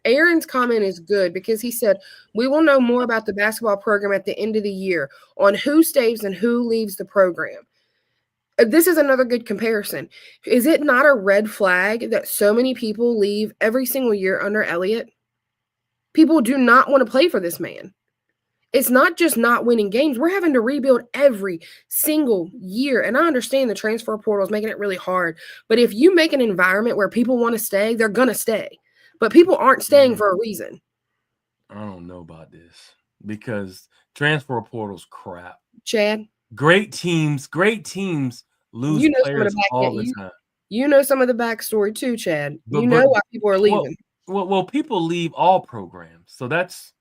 Aaron's comment is good, because he said we will know more about the basketball program at the end of the year on who stays and who leaves the program. This is another good comparison. Is it not a red flag that so many people leave every single year under Elliott? People do not want to play for this man. It's not just not winning games. We're having to rebuild every single year. And I understand the transfer portal is making it really hard. But if you make an environment where people want to stay, they're going to stay. But people aren't staying for a reason. I don't know about this, because transfer portal's crap. Chad? Great teams lose players all the time. You know some of the backstory too, Chad. But why people are leaving. Well, people leave all programs. So that's,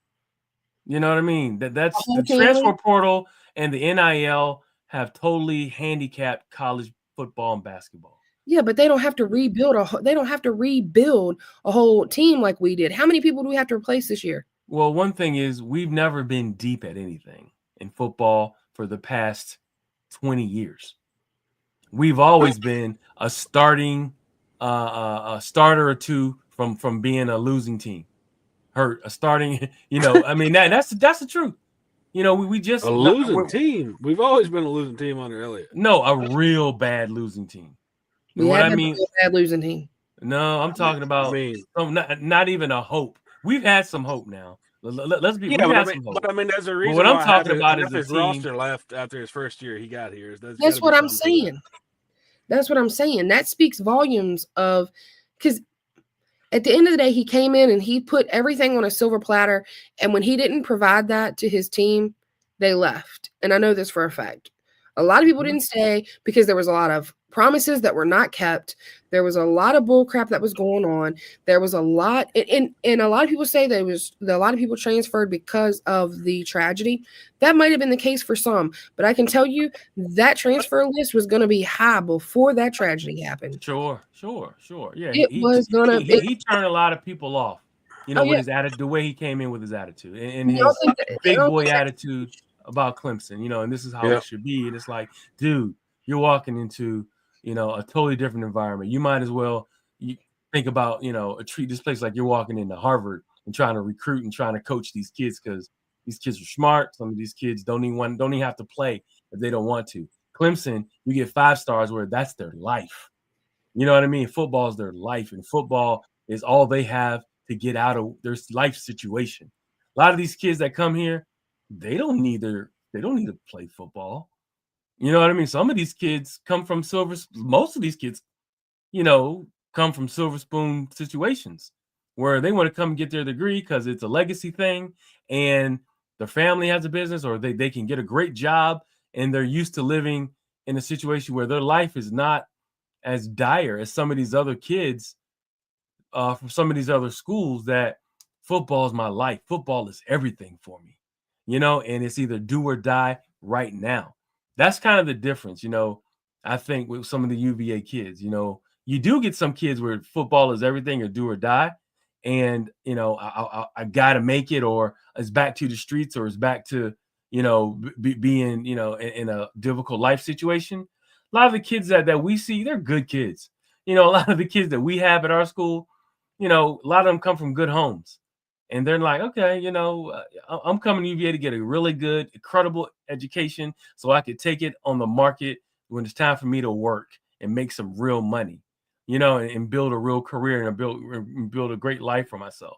you know what I mean? That's the transfer portal and the NIL have totally handicapped college football and basketball. Yeah, but they don't have to rebuild a whole team like we did. How many people do we have to replace this year? Well, one thing is, we've never been deep at anything in football for the past 20 years. We've always been a starter or two from being a losing team. hurt, a starting, I mean, that's the truth. We just a losing team. We've always been a losing team under Elliott. No, a real bad losing team. We what have I had a mean, real bad losing team. no, I'm talking about not even a hope. We've had some hope now. Let's be. Yeah, We've had some hope. but I mean, there's a reason. What I'm why talking about is his a team. roster left after his first year he got here. That's what I'm saying. That's what I'm saying. That speaks volumes of, because at the end of the day, he came in and he put everything on a silver platter. And when he didn't provide that to his team, they left. And I know this for a fact. A lot of people didn't stay because there was a lot of promises that were not kept. There was a lot of bull crap that was going on. There was a lot, and a lot of people say a lot of people transferred because of the tragedy. That might have been the case for some, but I can tell you that transfer list was going to be high before that tragedy happened. Sure. Yeah, he turned a lot of people off. With his attitude, the way he came in with his attitude, and his big boy attitude about Clemson, and this is how it should be. And it's like, dude, you're walking into, a totally different environment. You might as well think about, treat this place like you're walking into Harvard and trying to recruit and trying to coach these kids, because these kids are smart. Some of these kids don't even have to play if they don't want to. Clemson, you get 5 stars where that's their life. You know what I mean? Football is their life, and football is all they have to get out of their life situation. A lot of these kids that come here, they don't need to play football. You know what I mean? Some of these kids come from most of these kids, come from silver spoon situations where they want to come get their degree because it's a legacy thing and their family has a business, or they can get a great job, and they're used to living in a situation where their life is not as dire as some of these other kids from some of these other schools, that football is my life. Football is everything for me, and it's either do or die right now. That's kind of the difference, I think, with some of the UVA kids. You do get some kids where football is everything or do or die. And, I got to make it, or it's back to the streets, or it's back to, being, in a difficult life situation. A lot of the kids that we see, they're good kids. A lot of the kids that we have at our school, a lot of them come from good homes. And they're like, okay, I'm coming to UVA to get a really good, incredible education so I could take it on the market when it's time for me to work and make some real money, and build a real career and build a great life for myself.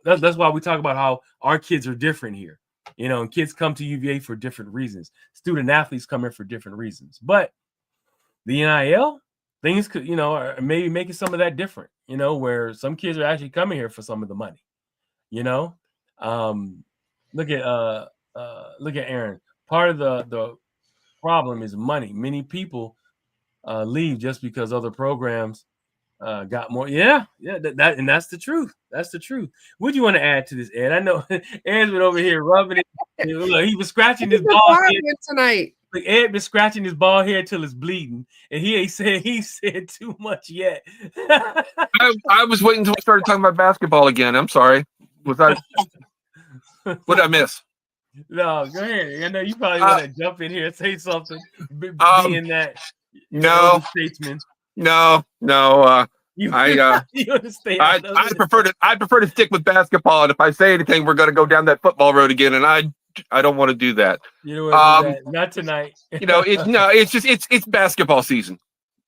That's why we talk about how our kids are different here. And kids come to UVA for different reasons. Student athletes come in for different reasons. But the NIL things could, are maybe making some of that different, where some kids are actually coming here for some of the money. Look at Aaron. Part of the problem is money. Many people leave just because other programs got more. Yeah, and that's the truth. That's the truth. What do you want to add to this, Ed? I know Ed's been over here rubbing it. Look, he was scratching his ball head tonight. Like Ed been scratching his ball head till it's bleeding, and he said too much yet. I was waiting until we started talking about basketball again. I'm sorry. What did I miss? No, go ahead. I know you probably want to jump in here and say something. Being that statesman. No. I prefer to stick with basketball, and if I say anything, we're going to go down that football road again, and I don't want to do that. You know what? Not tonight. It's basketball season.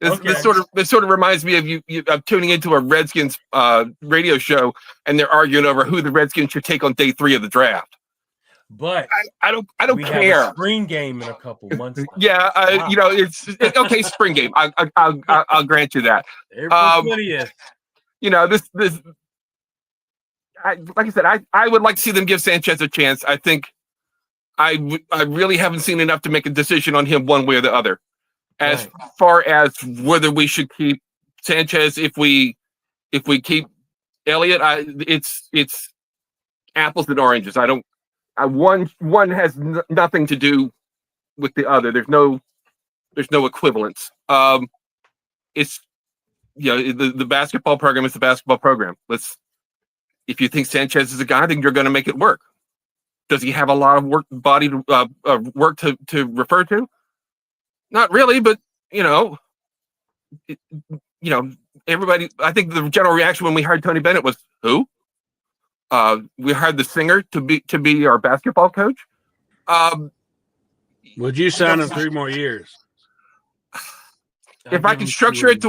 This sort of reminds me of you of tuning into a Redskins radio show, and they're arguing over who the Redskins should take on day 3 of the draft. But I don't care. Have a spring game in a couple months. Now. Yeah, wow. It's okay. Spring game. I'll grant you that. April 20th. This. Like I said, I would like to see them give Sanchez a chance. I think I really haven't seen enough to make a decision on him one way or the other. As far as whether we should keep Sanchez, if we keep Elliott, it's apples and oranges. One has nothing to do with the other. There's no equivalence. It's the basketball program is the basketball program. If you think Sanchez is a guy, then you're going to make it work. Does he have a lot of work to refer to? Not really, but everybody. I think the general reaction when we heard Tony Bennett was who? We hired the singer to be our basketball coach. Would you sign him 3 more years? If I can structure it to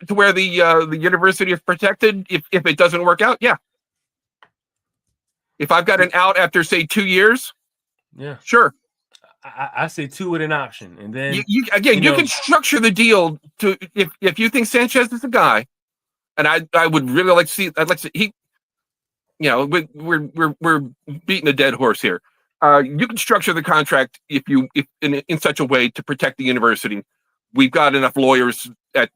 where the university is protected, if it doesn't work out, yeah. If I've got an out after say 2 years, yeah, sure. I say 2 with an option, and then you can structure the deal to if you think Sanchez is the guy, and I would really like to see. I'd like to he. We're beating a dead horse here. You can structure the contract if in such a way to protect the university. We've got enough lawyers at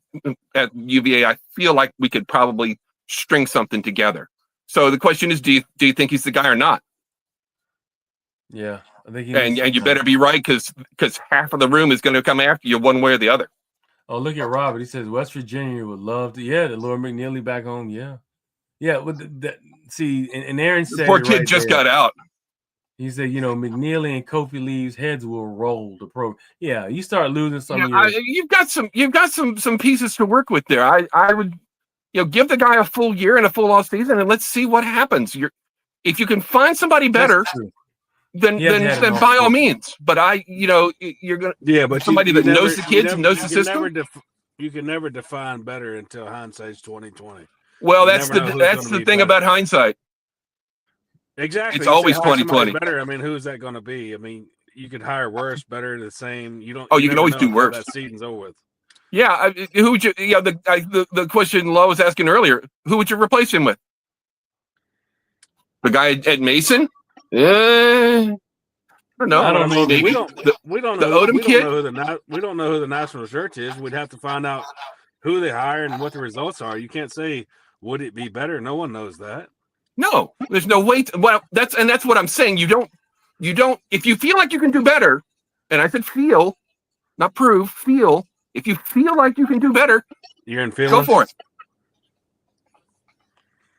UVA. I feel like we could probably string something together. So the question is, do you think he's the guy or not? Yeah, I think and you better be right because half of the room is going to come after you one way or the other. Oh, look at Robert. He says West Virginia would love to. Yeah, the Lord McNeely back home. Yeah. With see, and Aaron said the poor kid just got out. He said, McNeely and Kofi Leaves heads will roll the pro. Yeah, you start losing some of your. You've got some pieces to work with there. I would, give the guy a full year and a full off season, and let's see what happens. If you can find somebody better, then by all means. But you're gonna but somebody that knows the kids and knows the system. You can never define better until hindsight's 2020. Well, that's the thing about hindsight. Exactly. It's always 2020. Better. I mean, who is that going to be? I mean, you could hire worse, better, the same. You don't. Oh, you can always do worse. That season's over with. Yeah. Who would you? Yeah. The question Lo was asking earlier. Who would you replace him with? The guy at Mason? I don't know. I don't know. We don't know. We don't know who the national search is. We'd have to find out who they hire and what the results are. You can't say would it be better. No one knows that. No, there's no way. That's what I'm saying. You don't. If you feel like you can do better, and I said feel, not prove, feel. If you feel like you can do better, you're in feelings. Go for it.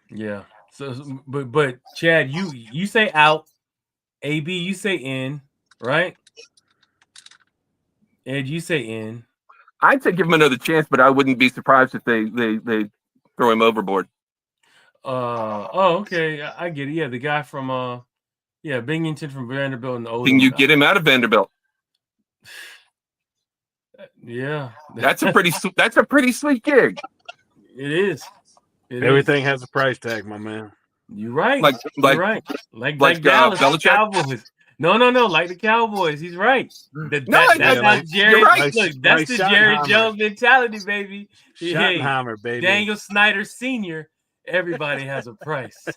Yeah. So, but Chad, you say out. AB, you say in, right? Ed, you say in. I'd say give him another chance, but I wouldn't be surprised if they throw him overboard. Okay. I get it. Yeah, the guy from Binghamton from Vanderbilt and Odom. Can you get him out of Vanderbilt? Yeah. That's a pretty sweet gig. It is. Everything has a price tag, my man. You're right. You're right. Like Dallas Cowboys. No. Like the Cowboys. He's right. That's not Jerry. Right. Look, that's the Jerry Jones mentality, baby. Schottenheimer, baby. Daniel Snyder Sr. Everybody has a price.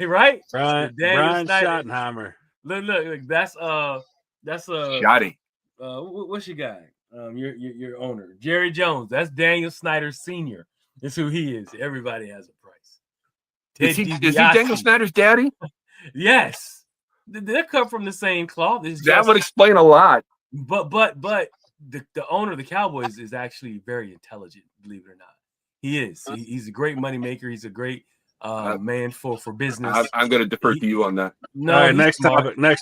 Right? Brian Schottenheimer. Look. That's Shotty. What's your guy? Your owner, Jerry Jones. That's Daniel Snyder Sr. That's who he is. Everybody has a price. Is he Daniel Snyder's daddy? Yes. They're cut from the same cloth. That would explain a lot. But the owner of the Cowboys is actually very intelligent, believe it or not. He is. He's a great money maker. He's a great man for business. I'm going to defer to you on that. No. All right, next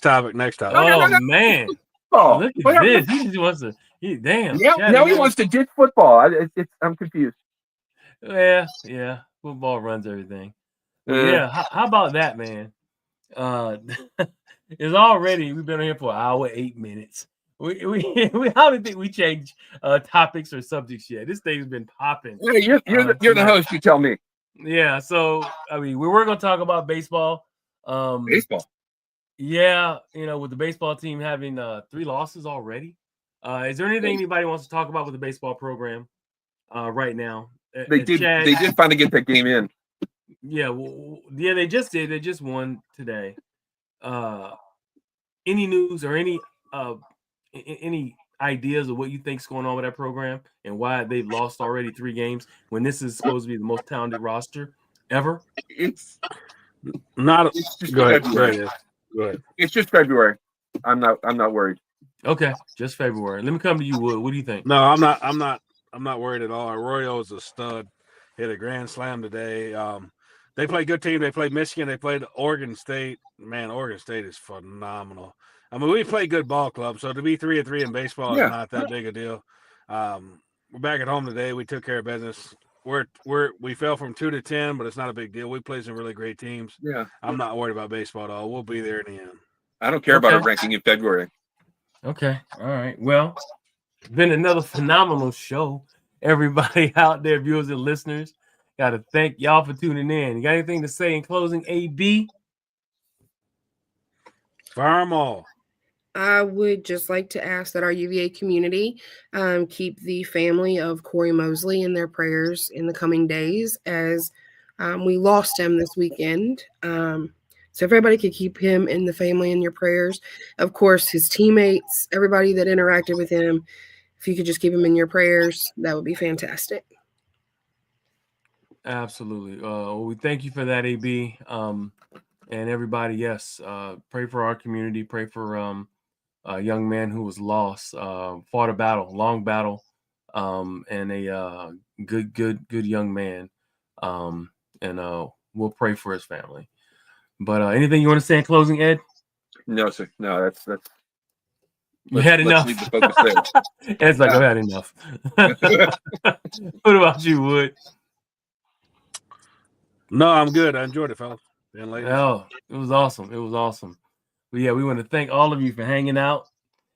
topic. Oh, man. Oh, look at this. He just wants to. Damn. Yeah, now he wants to ditch football. I'm confused. Yeah. Football runs everything. Yeah. How about that, man? It's already. We've been here for an hour, 8 minutes. We I don't think we changed topics or subjects yet. This thing's been popping. Yeah, you're the host. You tell me. Yeah. So we were going to talk about baseball. Baseball. Yeah, with the baseball team having 3 losses already. Is there anything anybody wants to talk about with the baseball program right now? They did. Chad, they did finally get that game in. Yeah. Yeah, they just did. They just won today. Any news or any ideas of what you think's going on with that program and why they've lost already 3 games when this is supposed to be the most talented roster ever? It's not. Go ahead. Go ahead. It's just February. I'm not worried. Okay, just February. Let me come to you, Wood. What do you think? No, I'm not worried at all. Arroyo is a stud. Hit a grand slam today. They play good team. They played Michigan. They played Oregon State. Man, Oregon State is phenomenal. I mean, we play good ball club, so to be 3-3 in baseball is not that big a deal. We're back at home today. We took care of business. we fell from 2 to 10, but it's not a big deal. We play some really great teams. Yeah. I'm not worried about baseball at all. We'll be there in the end. I don't care about Okay. a ranking in February. Okay. All right. Well, it's been another phenomenal show. Everybody out there, viewers and listeners, got to thank y'all for tuning in. You got anything to say in closing, AB? Fire 'em all. I would just like to ask that our UVA community keep the family of Corey Mosley in their prayers in the coming days, as we lost him this weekend. So if everybody could keep him in the family in your prayers. Of course, his teammates, everybody that interacted with him, if you could just keep him in your prayers, that would be fantastic. Absolutely. Well, we thank you for that, AB. And everybody, yes, pray for our community. Pray for a young man who was lost, fought a battle, long battle, and a good young man. And we'll pray for his family. But anything you want to say in closing, Ed? No, sir. No, that's You had enough. Leave the focus there. Ed's like, I've had enough. What about you, Wood? No, I'm good. I enjoyed it, fellas. Oh, it was awesome. It was awesome. But yeah, we want to thank all of you for hanging out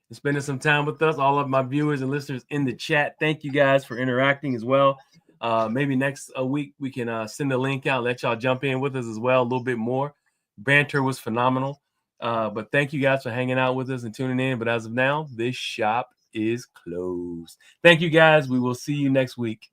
and spending some time with us. All of my viewers and listeners in the chat. Thank you guys for interacting as well. Maybe next week we can send a link out, let y'all jump in with us as well a little bit more. Banter was phenomenal. But thank you guys for hanging out with us and tuning in. But as of now, this shop is closed. Thank you guys. We will see you next week.